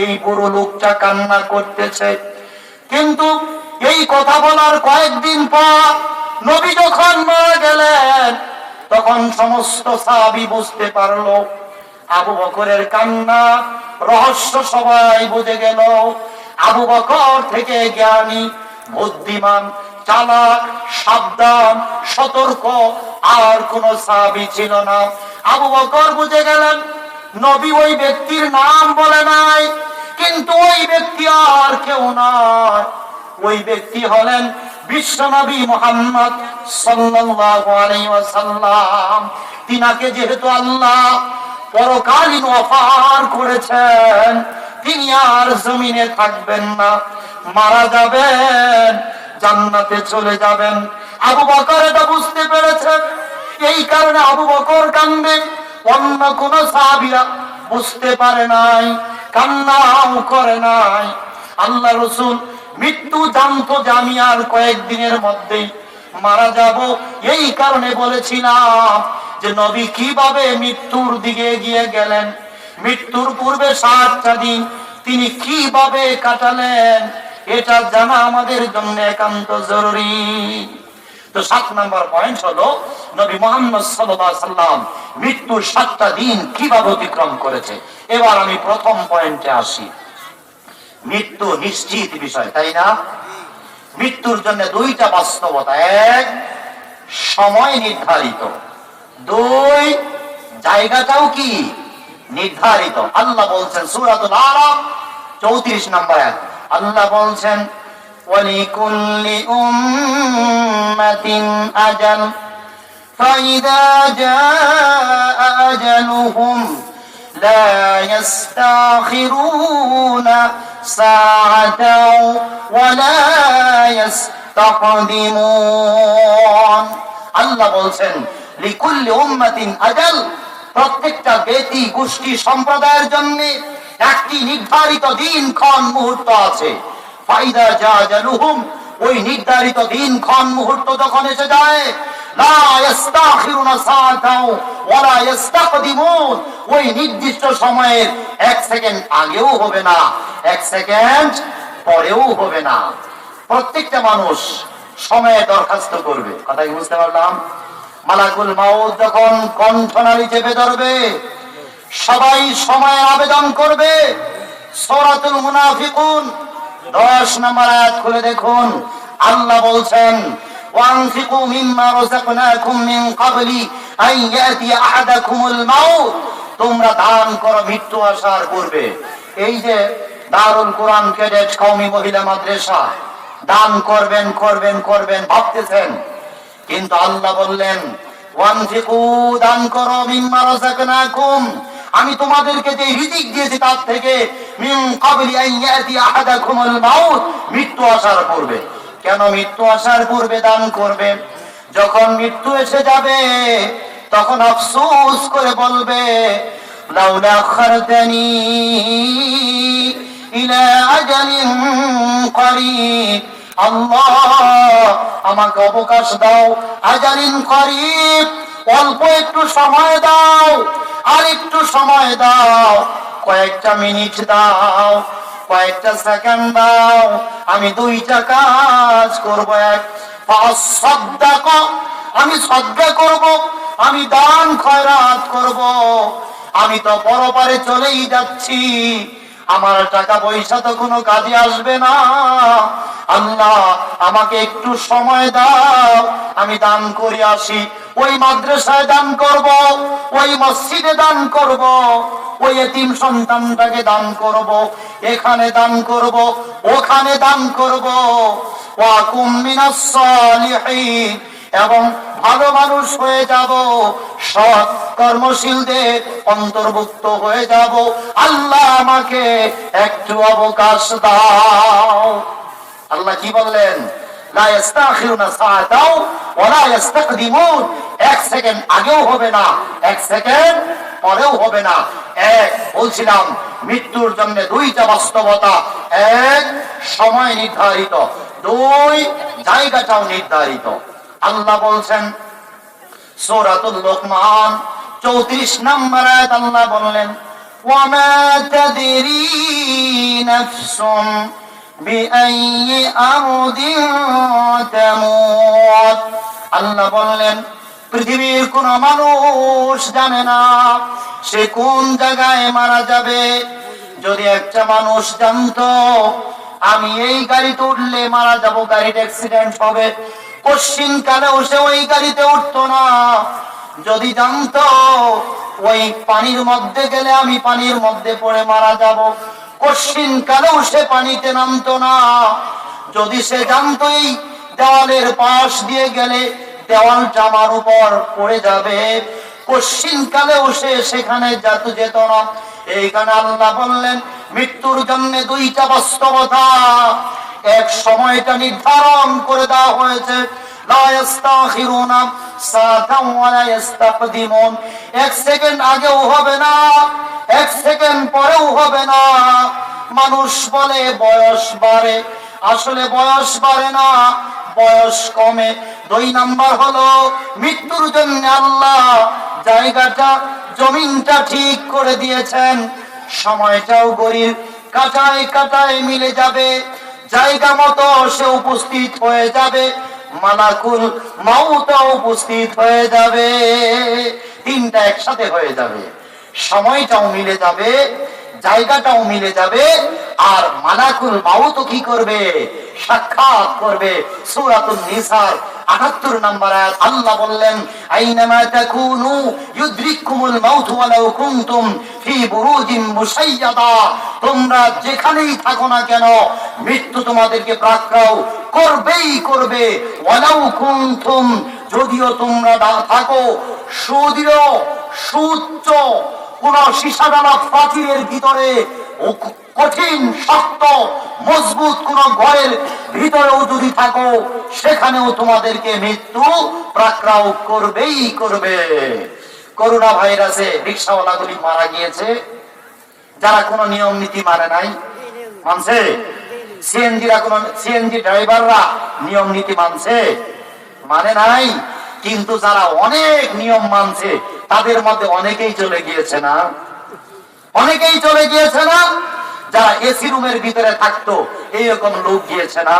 A: এই বুড়ো লোকটা কান্না করতেছে। কিন্তু এই কথা বলার কয়েকদিন পর নবী যখন মারা গেলেন, তখন সমস্ত সাহাবী বুঝতে পারলো আবু বকরের কান্না রহস্য সবাই বুঝে গেল। আবু বকর থেকে জ্ঞানী, বুদ্ধিমান, চালাক, সাবধান, সতর্ক আর কোন সাহাবী ছিল না। আবু বকর বুঝে গেলেন নবী ওই ব্যক্তির নাম বলে নাই, কিন্তু ওই ব্যক্তি আর কেউ নয়, ওই ব্যক্তি হলেন বিশ্বনবী মুহাম্মদ সাল্লাল্লাহু আলাইহি ওয়াসাল্লাম। তিনাকে যেহেতু আল্লাহ পরকালীন অফার করেছেন, তিনি আর জমিনে থাকবেন না, মারা যাবেন, জান্নাতে চলে যাবেন। আবু বকর এটা বুঝতে পেরেছেন, এই কারণে আবু বকর কান্দে। অন্য কোন সাহাবীরা বুঝতে পারে নাই, কান্নাও করে নাই। আল্লাহ রাসূল মৃত্যু জানতো যে আমি আর কয়েকদিনের মধ্যেই মারা যাব। এই কারণে বলেছিলাম যে নবী কিভাবে মৃত্যুর দিকে এগিয়ে গেলেন, মৃত্যুর পূর্বে 60টা দিন তিনি কিভাবে কাটালেন, এটা জানা আমাদের জন্য একান্ত জরুরি। তো 7 নম্বর পয়েন্ট হলো নবী মুহাম্মদ সাল্লাল্লাহু আলাইহি ওয়াসাল্লাম মৃত্যুর 7টা দিন কিভাবে অতিক্রম করেছে। এবার আমি প্রথম পয়েন্টে আসি। মৃত্যু নিশ্চিত বিষয়, তাই না? মৃত্যুর জন্য দুইটা বাস্তবতা, এক সময় নির্ধারিত, দুই জায়গাটাও কি নির্ধারিত। আল্লাহ বলছেন সূরাতুল আরাফ 34 নম্বর আয়াত, আল্লাহ বলছেন ওয়ালিকুল্লি উম্মাতিন আজাল ফাইদা জাআ আজালুহুম লা ইস্তাখিরুনা সাআতাও ওয়া লা ইস্তাকদিমুন। আল্লাহ বলছেন লিকুল্লি উম্মাতিন আজাল, প্রত্যেকটা ব্যক্তি, গোষ্ঠী, সম্প্রদায়ের জন্য একটি নির্ধারিত দিন ক্ষণ মুহূর্ত আছে। ফাইদা জাআ আজালুহুম, ওই নির্ধারিত দিন ক্ষণ মুহূর্ত যখন এসে যায়, লা ইস্তাখিরুনা সাআতাও ওয়া লা ইস্তাকদিমুন, ওই নির্দিষ্ট সময়ের 1 সেকেন্ড আগেও হবে না, 1 সেকেন্ড পরেও হবে না। প্রত্যেকটা মানুষ সময়ে দরখাস্ত করবে, কথা কি বুঝতে পারলাম? মালাকুল মাউত যখন কণ্ঠনালী চেপে ধরবে, সবাই সময়ের আবেদন করবে। সূরাতুল মুনাফিকুন 10 নম্বর আয়াত খুলে দেখুন, আল্লাহ বলছেন ওয়ানফিকু মিম্মা রাযাকনাকুম মিন ক্বাবলি আন ইয়াতিয়া আহাদাকুমুল মাউত, তোমরা দান করো মৃত্যু আসার পূর্বে। এই যে দারুল কোরআন ক্যাডেট কওমি মহিলা মাদ্রাসা দান করবেন করবেন করবেন ভাবতেছেন, কিন্তু আল্লাহ বললেন ওয়ানফিকু, দান করো মিম্মা রাযাকনাকুম, আমি তোমাদেরকে যে রিজিক দিয়েছি তার থেকে, মিন ক্বাবলি আন ইয়াতি আহাদাকুমুল মাউত, মৃত্যু আসার পূর্বে। কেন মৃত্যু আসার পূর্বে দান করবে? যখন মৃত্যু এসে যাবে তখন আফসোস করে বলবে লাউলা আখারতানি ইলা আজালিন করিব, আল্লাহ আমাকে অবকাশ দাও, আজালিন করিব, অল্প একটু সময় দাও, আর একটু সময় দাও, কয়েকটা মিনিট দাও, কয়েকটা সেকেন্ড দাও, আমি 2টা কাজ করব। এক, ফাসাদদাক, আমি সাদকা করব, আমি দান খয়রাত করব। আমি তো পরপারে চলেই যাচ্ছি, আমার টাকা পয়সা তো কোনো কাজে আসবে না। আল্লাহ আমাকে একটু সময় দাও, আমি দান করে আসি। ওই মাদ্রাসায় দান করব, ওই মসজিদে দান করব, ওই এতিম সন্তানটাকে দান করব, এখানে দান করব, ওখানে দান করব। ওয়াকুম মিনাস সালিহিন, এবং ভালো মানুষ হয়ে যাব, সৎ কর্মশীলদের অন্তর্ভুক্ত হয়ে যাব। আল্লাহ আমাকে একটু অবকাশ দাও। আল্লাহ কি বললেন? লা ইস্তাখিরুনা সাআতাও ওয়া লা ইস্তাকদিমুন। এক সেকেন্ড আগেও হবে না, এক সেকেন্ড পরেও হবে না। এক, বলছিলাম মৃত্যুর জন্য দুইটা বাস্তবতা। এক, সময় নির্ধারিত। দুই, জায়গাটাও নির্ধারিত। আল্লাহ বলছেন সূরাতুল লুকমান 34 নম্বর আয়াত, আল্লাহ বললেন ওয়া মা তাদরি নাফসুম বিআইয়ি আরদিন তামুত। আল্লাহ বললেন পৃথিবীর কোন মানুষ জানে না সে কোন জায়গায় মারা যাবে। যদি একটা মানুষ জানতো আমি এই গাড়িতে উঠলে মারা যাব, গাড়ির অ্যাক্সিডেন্ট হবে, কোশ্চিন কালেও সে ওই গাড়িতে উঠতো না। যদি জানতো ওই পানির মধ্যে গেলে আমি পানির মধ্যে পড়ে মারা যাব, কোশ্চিন কালেও সে পানিতে নামতো না। যদি সে জানতো এই দেওয়ালের পাশ দিয়ে গেলে দেওয়ালটা আমার উপর পড়ে যাবে, কোশ্চিন কালেও সে সেখানে যেত না। এইখানে আল্লাহ বললেন মৃত্যুর জন্য দুইটা বাস্তবতা। এক, সময়টা নির্ধারণ করে দেওয়া হয়েছে, লা ইস্তাখিরুনা সাআতাও ওয়া লা ইস্তাকদিমুন। এক সেকেন্ড আগেও হবে না, এক সেকেন্ড পরেও হবে না। মানুষ বলে বয়স বাড়ে, আসলে বয়স বাড়ে না, বয়স কমে। দুই নাম্বার হলো মৃত্যুর জন্য আল্লাহ জায়গাটা, জমিনটা ঠিক করে দিয়েছেন। সময়টাও ঘড়ির কাঁটায় কাঁটায় মিলে যাবে, জায়গা মতো সে উপস্থিত হয়ে যাবে, মালাকুল মাউত উপস্থিত হয়ে যাবে। তিনটা একসাথে হয়ে যাবে, সময়টাও মিলে যাবে, জায়গাটাও মিলে যাবে, আর মালাকুল মাউত কি করবে? সাক্ষাৎ করবে। সূরাতুন নিসার ৭৮ নম্বর আয়াত, আল্লাহ বললেন আইনামা তাকুনু ইউদরিকুমুল মাউত ওয়ালাউ কুনতুম ফি বুরুজিন মুশাইয়াদা। তোমরা যেখানেই থাকো না কেন মৃত্যু তোমাদেরকে প্রাক্রাও করবেই করবে। ওয়ালাউ কুনতুম, যদিও তোমরা থাকো সুদৃঢ় সুউচ্চ কোন সীসাডালা প্রাচীরের ভিতরে, কঠিন শক্ত মজবুত কোন ঘরের ভিতরেও যদি থাকো, সেখানেও তোমাদেরকে মৃত্যু প্রাক্রাও করবেই করবে। করোনা ভাইরাসে রিকশাওয়ালাগুলি মারা গিয়েছে, যারা কোনো নিয়ম নীতি মানে নাই। মানছে? সিএনজি ড্রাইভাররা নিয়ম নীতি মানছে? মানে নাই। কিন্তু যারা অনেক নিয়ম মানছে তাদের মধ্যে অনেকেই চলে গিয়েছে না, অনেকেই চলে গিয়েছে না। যারা এসি রুমের ভিতরে থাকতো এইরকম লোক গিয়েছে না।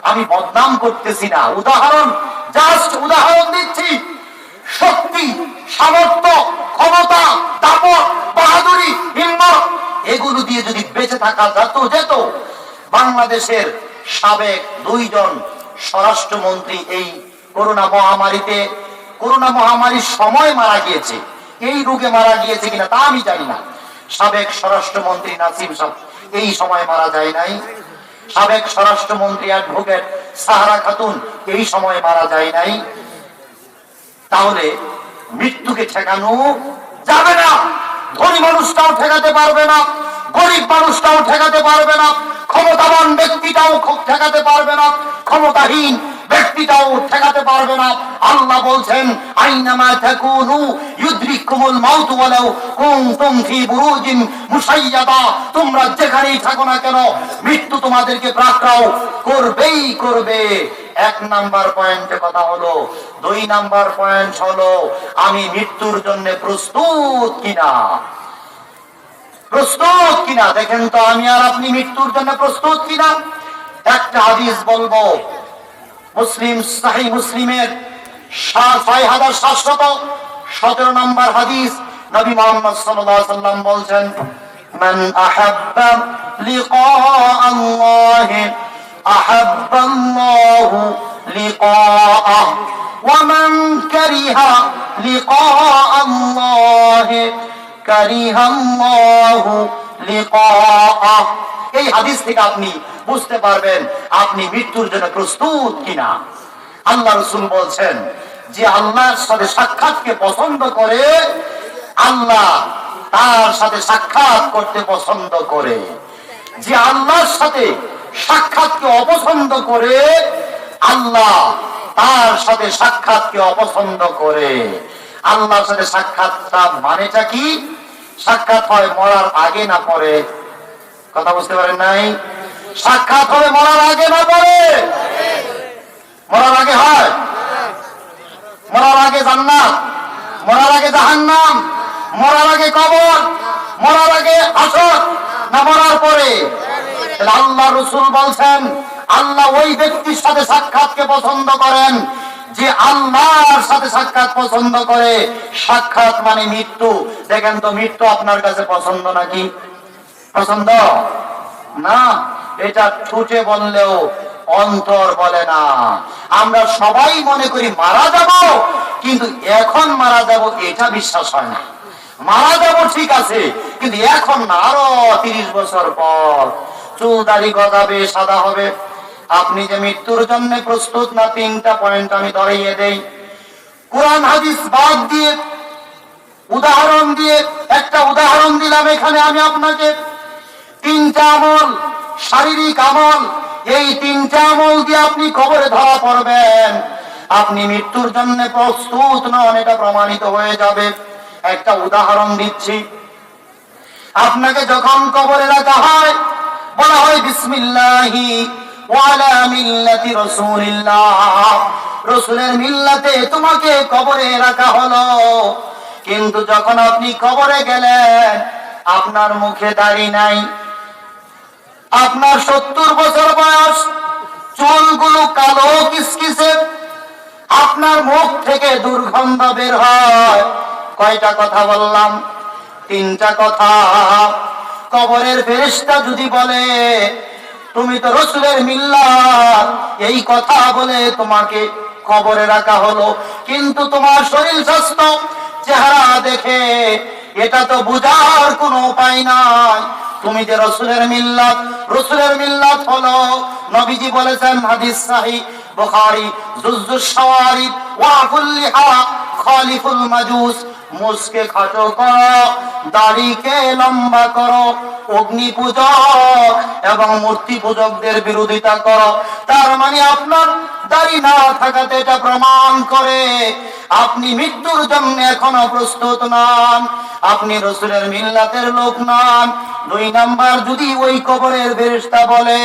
A: আমি বদনাম করতেছি না, উদাহরণ, জাস্ট উদাহরণ দিচ্ছি। শক্তি, সামর্থ্য, ক্ষমতা, দাপট, বাহাদুরি, হিম্মত, এগুলো দিয়ে যদি বেঁচে থাকা যেত। বাংলাদেশের সাবেক 2 জন স্বরাষ্ট্রমন্ত্রী এই করোনা মহামারীর সময় মারা গিয়েছে। এই রোগে মারা গিয়েছে কিনা তা আমি জানি না। সাবেক স্বরাষ্ট্রমন্ত্রী নাসিম সাহেব এই সময় মারা যায় নাই। সাবেক স্বরাষ্ট্রমন্ত্রী অ্যাডভোকেট সাহারা খাতুন এই সময় মারা যায় নাই। তাহলে মৃত্যুকে ঠেকানো যাবে না। ধনী মানুষটাও ঠেকাতে পারবে না, গরিব মানুষটাও ঠেকাতে পারবে না, ক্ষমতাবান ব্যক্তিটাও ঠেকাতে পারবে না, ক্ষমতাহীন ব্যক্তিটাও ঠেকাতে পারবে না। আল্লাহ বলছেন আইনামা তাকুনু ইউদরিকুমুল মাউত ওয়ালাউ কুনতুম ফি বুরুজিন মুশাইয়াদা। তোমরা যেখানেই থাকো না কেন মৃত্যু তোমাদেরকে প্রাক্রাও করবেই করবে। 1 নাম্বার পয়েন্টে কথা হলো। 2 নাম্বার পয়েন্ট হলো আমি মৃত্যুর জন্য প্রস্তুত কিনা। প্রস্তুত কিনা দেখেন তো, আমি আর আপনি মৃত্যুর জন্য প্রস্তুত কিনা। একটা হাদিস বলবো, মুসলিম, সহিহ মুসলিমের 6717 নম্বর হাদিস। নবী মুহাম্মদ সাল্লাল্লাহু আলাইহি ওয়াসাল্লাম বলছেন, মান আহাব্বা লিকা আল্লাহ আহাব্বা আল্লাহু লিকাআহ ওয়া মান কারিহা লিকা আল্লাহ কারিহা আল্লাহু লিকাআহ। এই হাদিস থেকে আপনি বুঝতে পারবেন আপনি মৃত্যুর জন্য প্রস্তুত কিনা। আল্লাহ রাসূল বলছেন, যে আল্লাহর সাথে সাক্ষাৎকে পছন্দ করে, আল্লাহ তার সাথে সাক্ষাৎ করতে পছন্দ করে। যে আল্লাহর সাথে সাক্ষাৎকে অপছন্দ করে, আল্লাহ তার সাথে সাক্ষাৎকে অপছন্দ করে। আল্লাহর সাথে সাক্ষাৎটা মানেটা কি? সাক্ষাৎ হয় মরার আগে না পরে? কথা বুঝতে পারেন নাই? সাক্ষাৎ হবে মরার আগে না পরে? মরার আগে হয়? মরার আগে জান্নাত, মরার আগে জাহান্নাম, মরার আগে কবর, মরার আগে হাসর, না মরার পরে? আল্লাহ রাসূল বলছেন, আল্লাহ ওই ব্যক্তির সাথে সাক্ষাৎকে পছন্দ করেন যে আল্লাহর সাথে সাক্ষাৎ পছন্দ করে। সাক্ষাৎ মানে মৃত্যু। দেখেন তো, মৃত্যু আপনার কাছে পছন্দ নাকি? পছন্দ না। এটা ঠোঁটে বললেও অন্তর বলে না। আমরা সবাই মনে করি মারা যাব, কিন্তু এখন মারা যাব এটা বিশ্বাস হয় না। মারা যাব ঠিক আছে, কিন্তু এখন না, আরো 30 বছর পর চুল দাড়ি গজাবে, সাদা হবে। আপনি যে মৃত্যুর জন্য প্রস্তুত না, 3টা পয়েন্ট আমি ধরিয়ে দেই। কোরআন হাদিস বাদ দিয়ে, উদাহরণ দিয়ে, একটা উদাহরণ দিলাম এখানে আমি আপনাকে। 3টা আমল, শারীরিক আমল, এই 3টা আমল দিয়ে আপনি কবরে ধরা পড়বেন। আপনি মৃত্যুর জন্য প্রস্তুত নন, এটা প্রমাণিত হয়ে যাবে। একটা উদাহরণ দিচ্ছি। আপনাকে যখন কবরে রাখা হয়, বলা হয় বিসমিল্লাহি ওয়া আলা মিল্লাতি রাসূলিল্লাহ, রাসূলের মিল্লাতে তোমাকে কবরে রাখা হলো। কিন্তু যখন আপনি কবরে গেলেন, আপনার মুখে দাড়ি নাই, আপনার 70 বছর বয়স, চুলগুলো কালো কিসকিসে, আপনার মুখ থেকে দুর্গন্ধ বের হয়। কয়টা কথা বললাম? 3টা কথা। কবরের ফেরেশতা যদি বলে তুমি তো রাসূলের মিল্লাত, এই কথা বলে তোমাকে কবরে রাখা হলো, কিন্তু তোমার শরীর স্বাস্থ্য, চেহারা দেখে এটা তো বুঝার কোনো উপায় নাই তুমি যে রাসূলের মিল্লাত। রাসূলের মিল্লাত হলো, নবীজি বলেছেন, হাদিস সহিহ বুখারী, জুজুস শাওয়ারিব ওয়া কুল্লিহা খালিফুল মাজুস, মুসকে খাটো করো, দাড়িকে লম্বা করো, অগ্নি পূজক এবং মূর্তি পূজকদের বিরোধিতা করো। তার মানে আপনার দাড়ি না থাকাতে এটা প্রমাণ করে আপনি মৃত্যুর জন্য এখনো প্রস্তুত নন, আপনি রাসূলের মিল্লাতের লোক নন। 2 নাম্বার, যদি ওই কবরের ফেরেশতা বলে,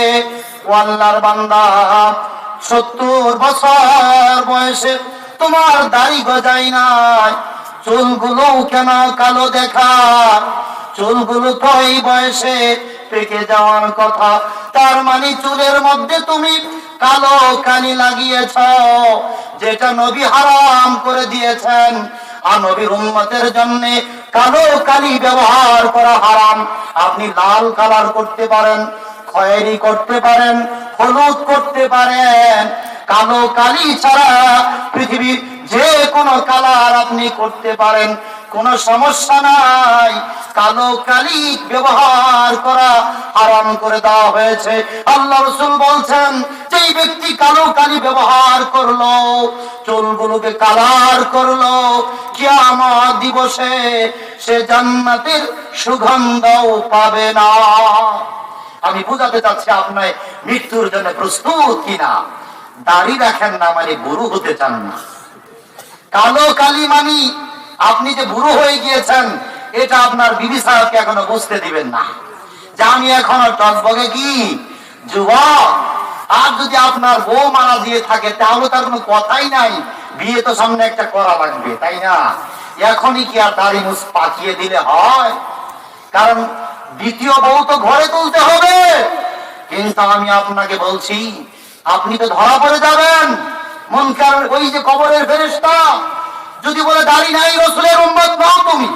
A: ও আল্লাহর বান্দা, 70 বছর বয়সে তোমার দাড়ি গজাই নাই, চুলগুলো কেন কালো দেখা? চুলগুলো তো এই বয়সে পেকে যাওয়ার কথা। তার মানে চুলের মধ্যে তুমি কালো কালি লাগিয়েছ, যেটা নবী হারাম করে দিয়েছেন। আর নবীর উম্মতের জন্য কালো কালি ব্যবহার করা হারাম। আপনি লাল কালার করতে পারেন, খয়েরি করতে পারেন, হলুদ করতে পারেন, কালো কালি ছাড়া পৃথিবীর যে কোনো কালার আপনি করতে পারেন, কোনো সমস্যা নাই। কালো কালি ব্যবহার করা হারাম করে দেওয়া হয়েছে। আল্লাহ রাসূল বলছেন, যেই ব্যক্তি কালো কালি ব্যবহার করলো, চুলগুলোকে কালার করলো, কিয়ামত দিবসে সে জান্নাতের সুগন্ধও পাবে না। আমি বুঝাতে চাচ্ছি আপনার মৃত্যুর জন্য প্রস্তুত কিনা। দাড়ি রাখেন না মানে বুড়ো হতে চান না। কালো কালি মানি আপনি যে বুড়ো হয়ে গিয়েছেন, এটা আপনার বিবি সাহেবকে এখনো বুঝতে দিবেন না যে আমি এখনো টকবগে কি যুবক। আর যদি আপনার বউ মারা দিয়ে থাকে, তাহলে তার কোনো কথাই নাই, বিয়ে তো সামনে একটা করা লাগবে, তাই না? এখনই কি আর দাড়ি মুছ পাকিয়ে দিলে হয়? কারণ দ্বিতীয় বউ তো ঘরে তুলতে হবে। কিন্তু আমি আপনাকে বলছি, আপনি তো ধরা পড়ে যাবেন। মুনকার, ওই যে কবরের ফেরেশতা যদি বলে দাড়ি নাই, রাসূলের উম্মত নও তুমি,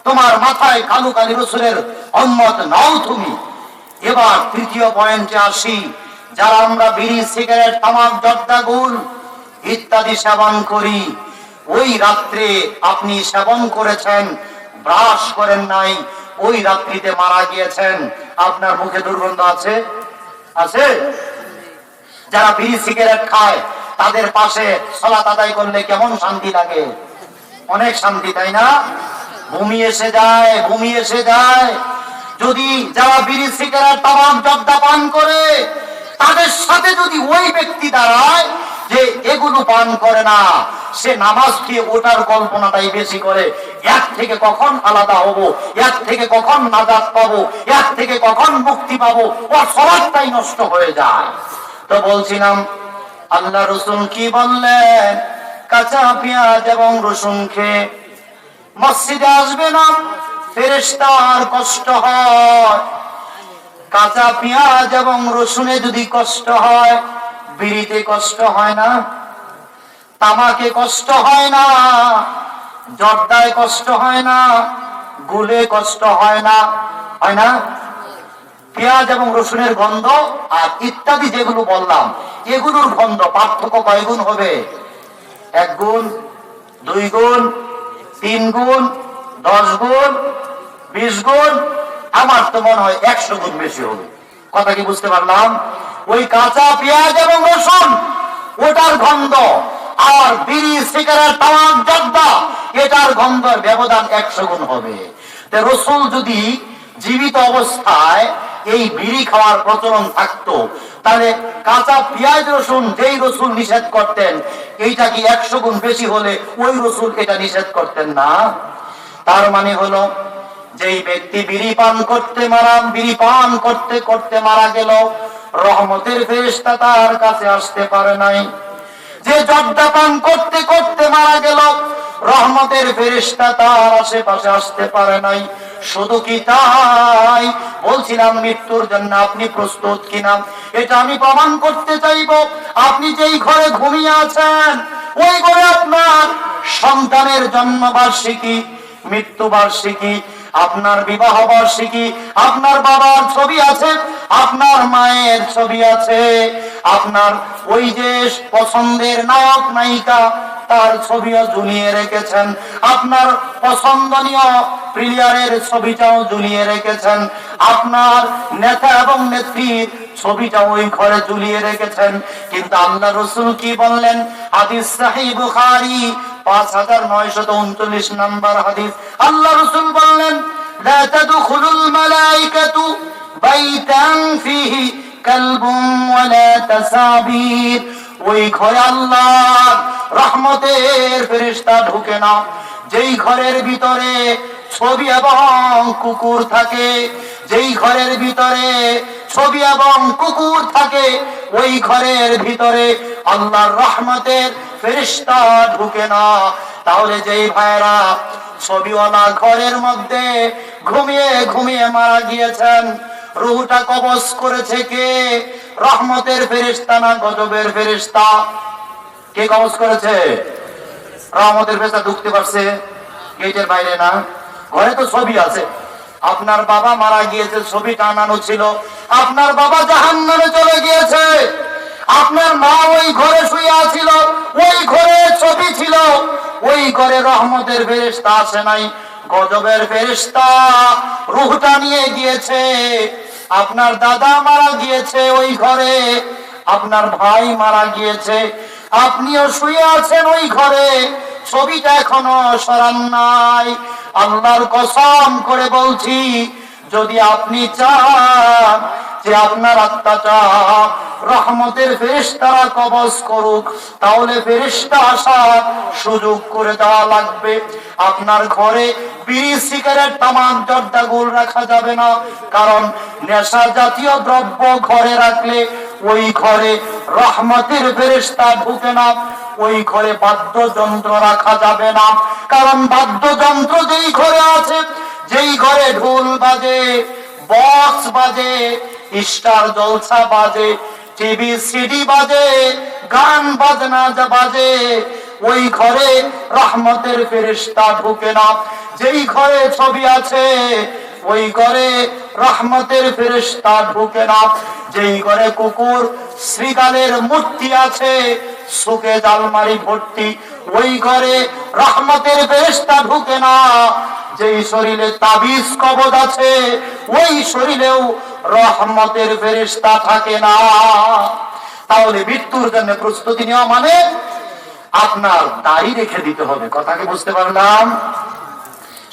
A: তোমার মাথায় কালু কালী রসুলের উম্মত নাও তুমি। এবার তৃতীয় পয়েন্টে আসি, যারা আমরা বিড়ি, সিগারেট, তামাক, জর্দা, গুল ইত্যাদি সেবন করি, ওই রাত্রে আপনি সেবন করেছেন, ব্রাশ করেন নাই, ওই রাত্রিতে মারা গিয়েছেন, আপনার মুখে দুর্গন্ধ আছে? আছে? যারা বিড়ি সিগারেট খায় তাদের পাশে সালাত আদায় করলে কেমন শান্তি লাগে? অনেক শান্তি, তাই না? ভূমি এসে যায়, ভূমি এসে যায়। যদি যারা বিড়ি সিগারেট তামাক জর্দা পান করে তাদের সাথে যদি ওই ব্যক্তি দাঁড়ায় যে এগুলো পান করে না, সে নামাজ দিয়ে ওটার কল্পনাটাই বেশি করে, এক থেকে কখন আলাদা হব, এক থেকে কখন নাজাত পাবো, এক থেকে কখন মুক্তি পাবো, ওর সবারটাই নষ্ট হয়ে যায়। তো বলছিলাম আল্লাহ রসুল কি বললেন? কাঁচা পেঁয়াজ এবং রসুন খেয়ে মসজিদে আসবে না, ফেরেশতার কষ্ট হয়। কাঁচা পেঁয়াজ এবং রসুনে যদি কষ্ট হয়, বিড়িতে কষ্ট হয় না? তামাকে কষ্ট হয় না? জর্দায় কষ্ট হয় না? গুলে কষ্ট হয় না? হয় না? পেঁয়াজ এবং রসুনের গন্ধ আর ইত্যাদি যেগুলো বললাম, এগুলোর গন্ধ পার্থক্য কয় গুণ হবে? 1 গুণ, 2 গুণ, 3 গুণ, 10 গুণ, 20 গুণ, আমার তো মনে হয় 100 গুণ বেশি হবে। কথা কি বুঝতে পারলাম? ওই কাঁচা পেঁয়াজ এবং রসুন ওটার গন্ধ আর বিড়ি, সিগারেট, তামাক, জর্দা এটার গন্ধের ব্যবধান 100 গুণ হবে। রসুল যদি জীবিত অবস্থায় এই বিড়ি খাওয়ার প্রচলন থাকতো, তাহলে কাঁচা পেঁয়াজ রসুন যেই রসুল নিষেধ করতেন, এইটা কি 100 গুণ বেশি হলে ওই রসুল এটা নিষেধ করতেন না? তার মানে হলো যেই ব্যক্তি বিড়ি পান করতে করতে মারা গেল, রহমতের ফেরেশতা তার কাছে আসতে পারে নাই। যে জর্দা পান করতে করতে মারা গেল, রহমতের ফেরেশতা তার আশেপাশে আসতে পারে নাই। শুধু কি তাই? বলছিলাম মৃত্যুর জন্য আপনি প্রস্তুত কিনা এটা আমি প্রমাণ করতে চাইব। আপনি যেই ঘরে ঘুমিয়ে আছেন, ওই ঘরে আপনার সন্তানের জন্মবার্ষিকী, মৃত্যুবার্ষিকী, আপনার বিবাহ বার্ষিকী, আপনার বাবার ছবি আছে, আপনার মায়ের ছবি আছে, আপনার ওই যে পছন্দের নায়ক নায়িকা তার ছবিও ঝুলিয়ে রেখেছেন, আপনার পছন্দনীয় প্লেয়ারের ছবিটাও ঝুলিয়ে রেখেছেন, আপনার নেতা এবং নেত্রীর ছবিটা ওই ঘরে ঝুলিয়ে রেখেছেন। কিন্তু আল্লাহ রাসূল কি বললেন? হাদিস সহিহ বুখারী 5939 নম্বর হাদিস। আল্লাহ রাসূল বললেন, লা তাদখুলুল মালায়েকাতু বাইতান ফিহি কালবুন ওয়ালা তাসাবির। ওই ঘরে আল্লাহর রহমতের ফেরেশতা ঢুকে না যেই ঘরের ভিতরে ছবি এবং কুকুর থাকে। যেই ঘরের ভিতরে ছবি এবং কুকুর থাকে, ওই ঘরের ভিতরে আল্লাহর রহমতের ফেরেশতা ঢুকে না। তাহলে যেই ভাইরা ছবিওয়ালা ঘরের মধ্যে ঘুমিয়ে ঘুমিয়ে মারা গিয়েছেন, রূহটা কবজ করেছে কে? রহমতের ফেরেশতা না গজবের ফেরেশতা? কে কবজ করেছে? রহমতের ফেরেশতা ঢুকতে পারছে গেটের বাইরে না? ঘরে তো ছবি আছে। আপনার বাবা মারা গিয়েছে, ছবি টানানো ছিল, আপনার বাবা জাহান্নামে চলে গিয়েছে, আপনার মা ওই ঘরে শুয়ে আছিল, ওই ঘরে ছবি ছিল, ওই ঘরে রহমতের ফেরেশতা আসে নাই, গজবের ফেরেশতা রূহটা নিয়ে গিয়েছে। আপনার দাদা মারা গিয়েছে ওই ঘরে, আপনার ভাই মারা গিয়েছে, আপনিও শুয়ে আছেন ওই ঘরে, ছবিটা এখনো সরান নাই। আল্লাহর কসম করে বলছি, যদি আপনি চান যে আপনার আত্মাটা রহমতের ফেরেশতারা কবজ করুক, তাহলে ফেরেশতা আসার সুযোগ করে দেওয়া লাগবে। আপনার ঘরে বিড়ি, সিগারেট, তামাক, জর্দা, গুল রাখা যাবে না, কারণ নেশা জাতীয় দ্রব্য ঘরে রাখলে ওই ঘরে রহমতের ফেরেশতা ঢুকে না। ওই ঘরে বাদ্যযন্ত্র রাখা যাবে না, কারণ বাদ্যযন্ত্র যেই ঘরে আছে, যেই ঘরে ঢোল বাজে, বক্স বাজে, স্টার জলসা বাজে, টিভি সিডি বাজে, গান বাজনা বাজে,
B: ওই ঘরে রহমতের ফেরেশতা ঢুকে না। যেই ঘরে ছবি আছে ওই ঘরে রহমতের ফেরেশতা ঢুকে না। যেই ঘরে কুকুর শ্রীকালের মূর্তি আছে, সুকে জালমারি ভর্তি, ওই ঘরে রহমতের ফেরেশতা ঢুকে না। যেই শরীরে তাবিজ কবজ আছে ওই শরীরেও রহমতের ফেরেশতা থাকে না। তাহলে মৃত্যুর জন্য প্রস্তুতি নেওয়া মানে আপনার দাড়ি রেখে দিতে হবে। কথা কি বুঝতে পারলাম?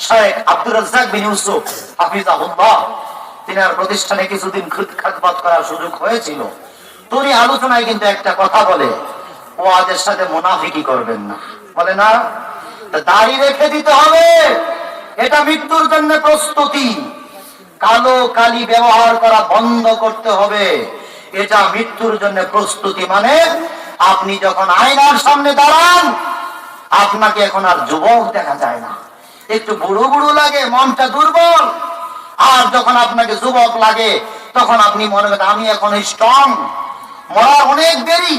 B: শেখ আব্দুর রাজ্জাক বিন ইউসুফ হাফিজাহুল্লাহ, তিনার প্রতিষ্ঠানে কিছুদিন খেদমত করার সুযোগ হয়েছিল। তিনি আলোচনায় কিন্তু একটা কথা বলে, ওয়াজের সাথে মুনাফিকি করবেন না, বলে না দাড়ি রেখে দিতে হবে, এটা মৃত্যুর জন্য প্রস্তুতি। কালো কালি ব্যবহার করা বন্ধ করতে হবে, এটা মৃত্যুর জন্য প্রস্তুতি। মানে আপনি যখন আয়নার সামনে দাঁড়ান আপনাকে এখন আর যুবক দেখা যায় না, একটু বুড়ো বুড়ো লাগে, মনটা দুর্বল। আর যখন আপনাকে যুবক লাগে তখন আপনি মনে করেন আমি এখন স্ট্রং, মরার অনেক দেরি।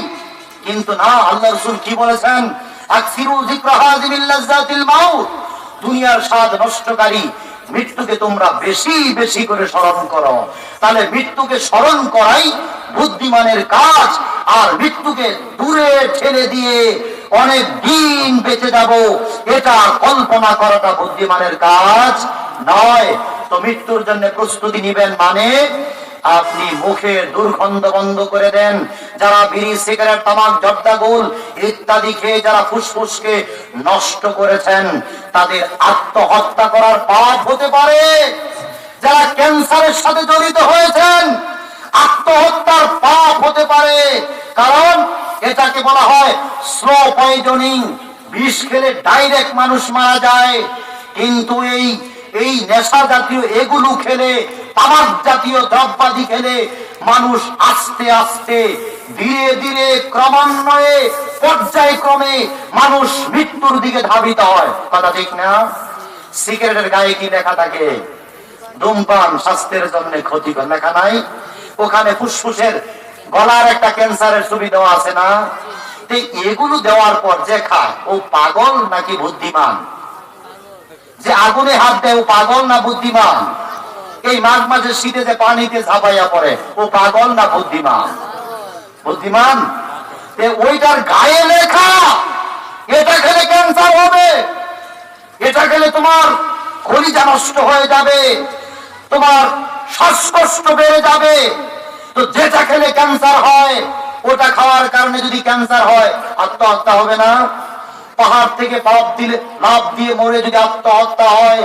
B: কিন্তু না, আল্লাহ রাসূল কি বলেছেন? আকসিরু যিকরা হাযিমিল লাযযাতিল মাউত, দুনিয়ার স্বাদ নষ্টকারী মৃত্যুকে তোমরা বেশি বেশি করে স্মরণ করো। তাহলে মৃত্যুকে স্মরণ করাই বুদ্ধিমানের কাজ। আর মৃত্যুকে দূরে ঠেলে দিয়ে অনেক দিন বেঁচে যাব, এটা কল্পনা করাটা বুদ্ধিমানের কাজ নয়। তো মৃত্যুর জন্য প্রস্তুতি নিবেন মানে আপনি মুখের দুর্গন্ধ বন্ধ করে দেন। যারা বিড়ি, সিগারেট, তামাক, জর্দা, গুল ইত্যাদি খেয়ে যারা ফুসফুসকে নষ্ট করেছেন তাদের আত্মহত্যা করার পাপ হতে পারে। যারা ক্যান্সারের সাথে জড়িত হয়েছেন আত্মহত্যার পাপ হতে পারে, কারণ এটাকে বলা হয় স্লো পয়জনিং। বিষ খেলে ডাইরেক্ট মানুষ মারা যায়, কিন্তু এই নেশা জাতীয় এগুলো খেলে, তামাক জাতীয় দ্রব্যাদি খেলে মানুষ আস্তে আস্তে ধীরে ধীরে ক্রমান্বয়ে পর্যায়ক্রমে মানুষ মৃত্যুর দিকে ধাবিত হয়। কথা ঠিক না? সিগারেটের গায়ে কি লেখা থাকে? ধূমপান স্বাস্থ্যের জন্য ক্ষতিকর, লেখা নাই? ওখানে ফুসফুসের গলার একটা ক্যান্সারের ছবি দেওয়া আছে না? এগুলো দেওয়ার পর যে খায় ও পাগল নাকি বুদ্ধিমান? যে আগুনে হাত দেয় ও পাগল না বুদ্ধিমান? এই মাঘ মাসের শীতে যে পানিতে ঝাঁপাইয়া পড়ে ও পাগল না বুদ্ধিমান? বুদ্ধিমান। ওইটার গায়ে লেখা এটা খেলে ক্যান্সার হবে, এটা খেলে তোমার কলিজা নষ্ট হয়ে যাবে, তোমার শ্বাসকষ্ট বেড়ে যাবে। তো যেটা খেলে ক্যান্সার হয় ওটা খাওয়ার কারণে যদি ক্যান্সার হয় আত্মহত্যা হবে না? পাহাড় থেকে লাফ দিয়ে মরে যদি আত্মহত্যা হয়,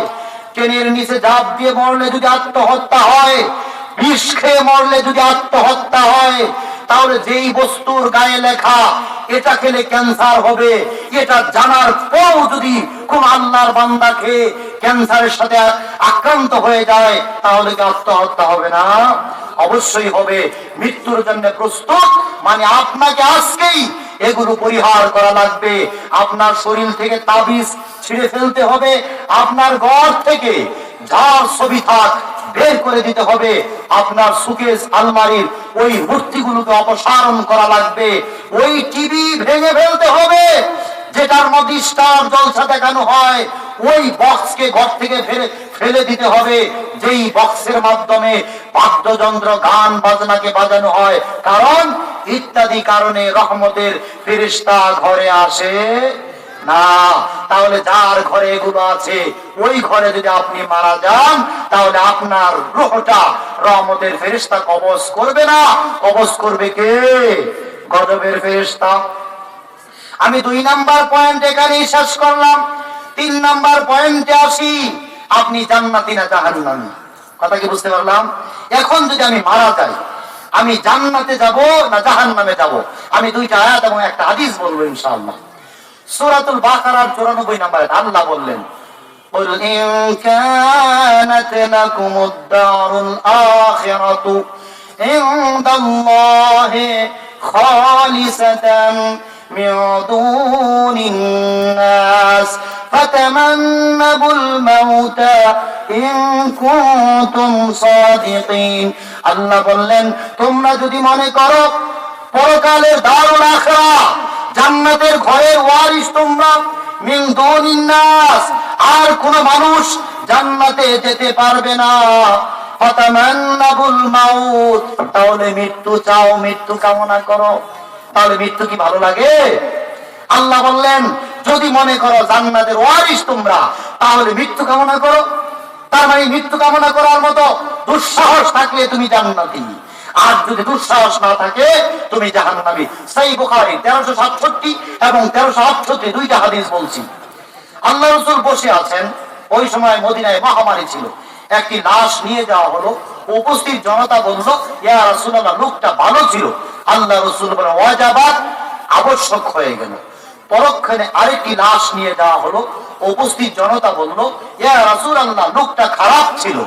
B: ট্রেনের নিচে ঝাঁপ দিয়ে মরলে যদি আত্মহত্যা হয়, বিষ খেয়ে মরলে যদি আত্মহত্যা হয়, তাহলে যেই বস্তুর গায়ে লেখা এটা খেলে ক্যান্সার হবে, এটা জানার পরও যদি কোন আল্লাহর বান্দা খেয়ে ক্যান্সারের সাথে আক্রান্ত হয়ে যায় তাহলে কি আত্মহত্যা হবে না? অবশ্যই হবে। মৃত্যুর জন্য প্রস্তুত মানে আপনাকে আজকেই এগুলো পরিহার করা লাগবে। আপনার শরীর থেকে তাবিজ ছিঁড়ে ফেলতে হবে, আপনার ঘর থেকে যার ছবি থাক বের করে দিতে হবে, আপনার সুকেস আলমারির ওই মূর্তিগুলোকে অপসারণ করা লাগবে, ওই টিভি ভেঙে ফেলতে হবে যেটার মধ্যে স্টার জলসা দেখানো হয়, ওই বক্সকে ঘর থেকে ফেলে দিতে হবে যেই বক্সের মাধ্যমে বাদ্যযন্ত্র গান বাজনাকে বাজানো হয়। কারণ ইত্যাদি কারণে রহমতের ফেরেশতা ঘরে আসে না। তাহলে যার ঘরে এগুলো আছে ওই ঘরে যদি আপনি মারা যান তাহলে আপনার রূহটা রহমতের ফেরেশতা কবজ করবে না। কবজ করবে কে? গজবের ফেরেশতা। আমি 2 নাম্বার পয়েন্ট এখানেই শেষ করলাম। 3 নাম্বার পয়েন্টে আসি, আপনি জান্নাতি না জাহান্নামী। কথা কি বুঝতে পারলাম? এখন যদি আমি মারা যাই আমি জান্নাতে যাব না জাহান্নামে যাব, আমি 2টা আয়াত এবং একটা হাদিস বলবো ইনশাআল্লাহ। সূরাতুল বাকারার 94 নম্বর আয়াত আল্লাহ বললেন, قُلْ إِنْ كَانَتْ لَكُمُ الدَّارُ الْآخِرَةُ عِنْدَ اللَّهِ خَالِصَةً مِنْ دُونِ النَّاسِ فَتَمَنَّوُا الْمَوْتَ إِنْ كُنْتُمْ صَادِقِينَ। আল্লাহ বললেন তোমরা যদি মনে করো পরকালের দারুল আখিরাহ জান্নাতের ঘরের ওয়ারিস তোমরা, মিন দুনিন নাস, আর কোন মানুষ জান্নাতে যেতে পারবে না। ফাতামান্নাবুল মাউত, তাহলে মৃত্যু চাও, মৃত্যু কামনা করো। তাহলে মৃত্যু কি ভালো লাগে? আল্লাহ বললেন যদি মনে করো জান্নাতের ওয়ারিস তোমরা, তাহলে মৃত্যু কামনা করো। তার মানে মৃত্যু কামনা করার মতো দুঃসাহস থাকলে তুমি জান্নাতি, আর যদি দুঃসাহস না থাকে তুমি জাহান্নামী। সহিহ বুখারী 1367 এবং 1368 দুইটা হাদিস বলছি। আল্লাহ রাসূল বসে আছেন, ওই সময় মদিনায় মহামারী ছিল। একটি লাশ নিয়ে যাওয়া হলো, উপস্থিত জনতা বলল ইয়া রাসূলুল্লাহ, লোকটা ভালো ছিল। আল্লাহ রাসূল বলেন ওয়াজাবাত, আবশ্যক হয়ে গেল। পরক্ষণে আরেকটি লাশ নিয়ে যাওয়া হলো, উপস্থিত জনতা বলল ইয়া রাসূলুল্লাহ, লোকটা খারাপ ছিল।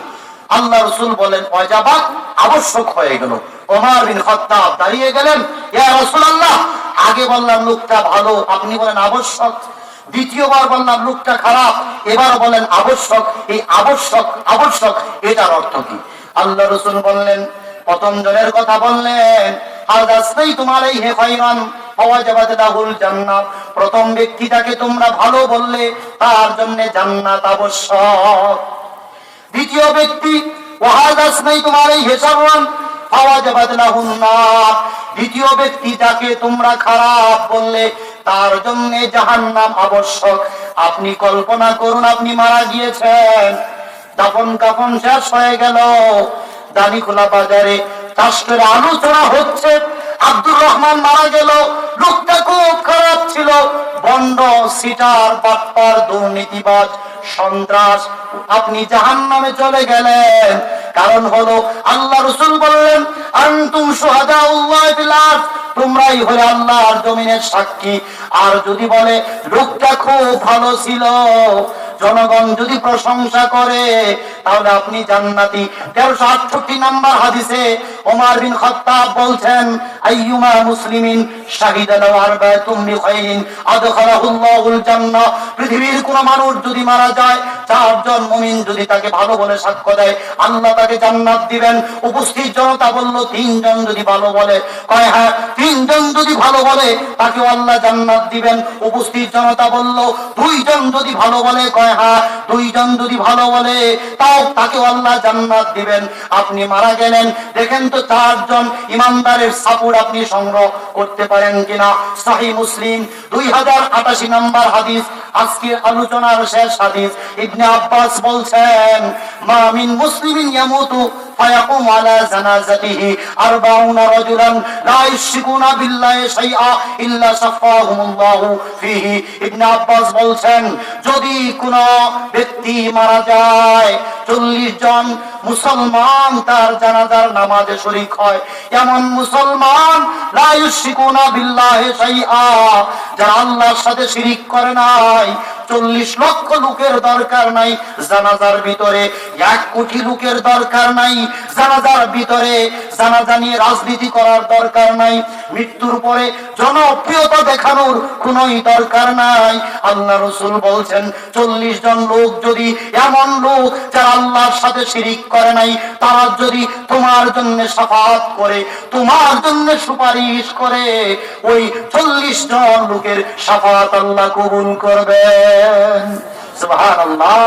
B: আল্লাহ রাসূল বলেন ওয়াজাবাত, আবশ্যক হয়ে গেল। ওমর বিন খাত্তাব দাঁড়িয়ে গেলেন, ইয়া রাসূলুল্লাহ, আগে বললাম লোকটা ভালো, আপনি বলেন আবশ্যক। দ্বিতীয়বার বললাম লোকটা খারাপ, এবার বলেন আবশ্যক। এই আবশ্যক আবশ্যক এটার অর্থ কি? আল্লাহ রাসূল বললেন, প্রথম জনের কথা বললেন, আদাসনাইতুম আলাইহি খায়রান ফাওয়াজাবাত লাহুল জান্নাহ, প্রথম ব্যক্তিটাকে তোমরা ভালো বললে তার জন্য জান্নাত আবশ্যক। দ্বিতীয় ব্যক্তি ওয়াহাদাসনাইতুম আলাইহি শাররান ফাওয়াজাবাত লাহুন নার, দ্বিতীয় ব্যক্তি যাকে তোমরা খারাপ বললে তার জন্য জাহান্নাম আবশ্যক। আপনি কল্পনা করুন, আপনি মারা গিয়েছেন, দাফন কাফন শেষ হয়ে গেল, দানিখোলা বাজারে রাষ্ট্রের আলোচনা হচ্ছে, আব্দুর রহমান মারা গেল, লোকটা খুব খারাপ ছিল, বন্ড, সিটার, বাটপার, দুর্নীতিবাজ, সন্ত্রাস। আপনি জাহান্নামে চলে গেলেন। কারণ হলো আল্লাহ রাসূল বললেন আনতুম শুহাদাউল্লাহ ফিল আরদ, তোমরাই হলে আল্লাহর জমিনের সাক্ষী। আর যদি বলে লোকটা খুব ভালো ছিল, জনগণ যদি প্রশংসা করে, তাহলে আপনি জান্নাতি। 1368 নম্বর হাদিসে ওমর বিন খাত্তাব বলছেন আইয়ুমা মুসলিমিন শাহিদা লাহু আরবাতুম বিখাইরিন আদখালাহুল্লাহুল জান্নাহ, পৃথিবীর কোন মানুষ যদি মারা যায়, চারজন মুমিন যদি তাকে ভালো বলে সাক্ষ্য দেয়, আল্লাহ তাকে জান্নাত দিবেন। উপস্থিত জনতা বলল তিনজন যদি ভালো বলে, কয় হ্যাঁ, তিনজন যদি ভালো বলে তাকে আল্লাহ জান্নাত দিবেন। উপস্থিত জনতা বলল দুইজন যদি ভালো বলে, কয় হ্যাঁ, দুইজন যদি ভালো বলে তাও তাকে আল্লাহ জান্নাত দিবেন। আপনি মারা গেলেন, দেখেন তো চারজন ইমানদারের সাপোর্ট আপনি সংগ্রহ করতে পারেন কিনা। সহিহ মুসলিম 2088 নম্বর হাদিস, আজকে আলোচনার শেষ হাদিস। ইবনে আব্বাস বলছেন মা মিন মুসলিমিন ইয়ামুতু ফায়াকুম আলা জানাজাতিহি 40 রাজুলান লা ইশরিকুনা বিল্লাহি শাইআ ইল্লা শাফাহুমুল্লাহু ফিহি। ইবনে আব্বাস বলছেন যদি কোন ব্যক্তি মারা যায়, 40 জন মুসলমান তার জানাজার নামাজে শরীক হয়, এমন মুসলমান লা ইশরিকুনা বিল্লাহি শাইআ, যারা আল্লাহর সাথে শিরিক করে নাই। 40 লক্ষ লোকের দরকার নাই জানাজার ভিতরে, 1 কোটি লোকের দরকার নাই জানাজার ভিতরে, জানাজা নিয়ে রাজনীতি করার দরকার নাই, মৃত্যুর পরে জনপ্রিয়তা দেখানোর কোন দরকার নাই। আল্লাহ রাসূল বলছেন 40 জন লোক যদি, এমন লোক যারা আল্লাহর সাথে শিরিক করে নাই, তারা যদি তোমার জন্য শাফাআত করে, তোমার জন্য সুপারিশ করে, ওই 40 জন লোকের শাফাআত আল্লাহ কবুল করবেন। সুবহানাল্লাহ।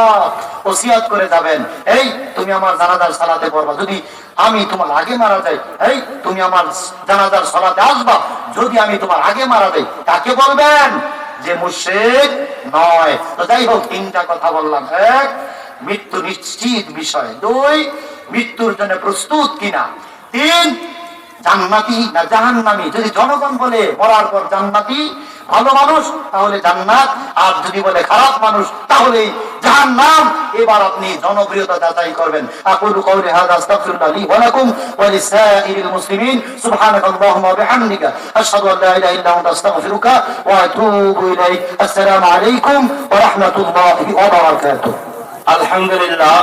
B: ওসিয়াত করে যাবেন, এই তুমি আমার জানাজার সালাতে পড়বা, যদি আমি তোমার আগে মারা যাই, এই তুমি আমার জানাজার সালাতে আসবা, যদি আমি তোমার আগে মারা যাই। কাকে বলবেন? যে মুশরিক নয়। তো যাই হোক, 3টা কথা বললাম। 1, মৃত্যু নিশ্চিত বিষয়। 2, মৃত্যুর জন্য প্রস্তুত কিনা। 3, জান্নাতি না জাহান্নামী। যদি জনগণ বলে মরার পর জান্নাতি, ভালো মানুষ, তাহলে জান্নাত, আর যদি বলে খারাপ মানুষ, তাহলে জাহান্নাম। এবার আপনি জনপ্রিয়তা যাচাই করবেন। আকুলু কওলি হাযা আস্তাগফিরুল্লাহ লি ওয়া লাকুম ওয়া লিসাইরিল মুসলিমিন। সুবহানাকাল্লাহুম্মা ওয়া বিহামদিকা আশহাদু আল লা ইলাহা ইল্লা আনতা আস্তাগফিরুকা ওয়া আতুবু ইলাইক। আসসালামু আলাইকুম ওয়া রাহমাতুল্লাহি ওয়া বারাকাতুহু।
C: আলহামদুলিল্লাহ।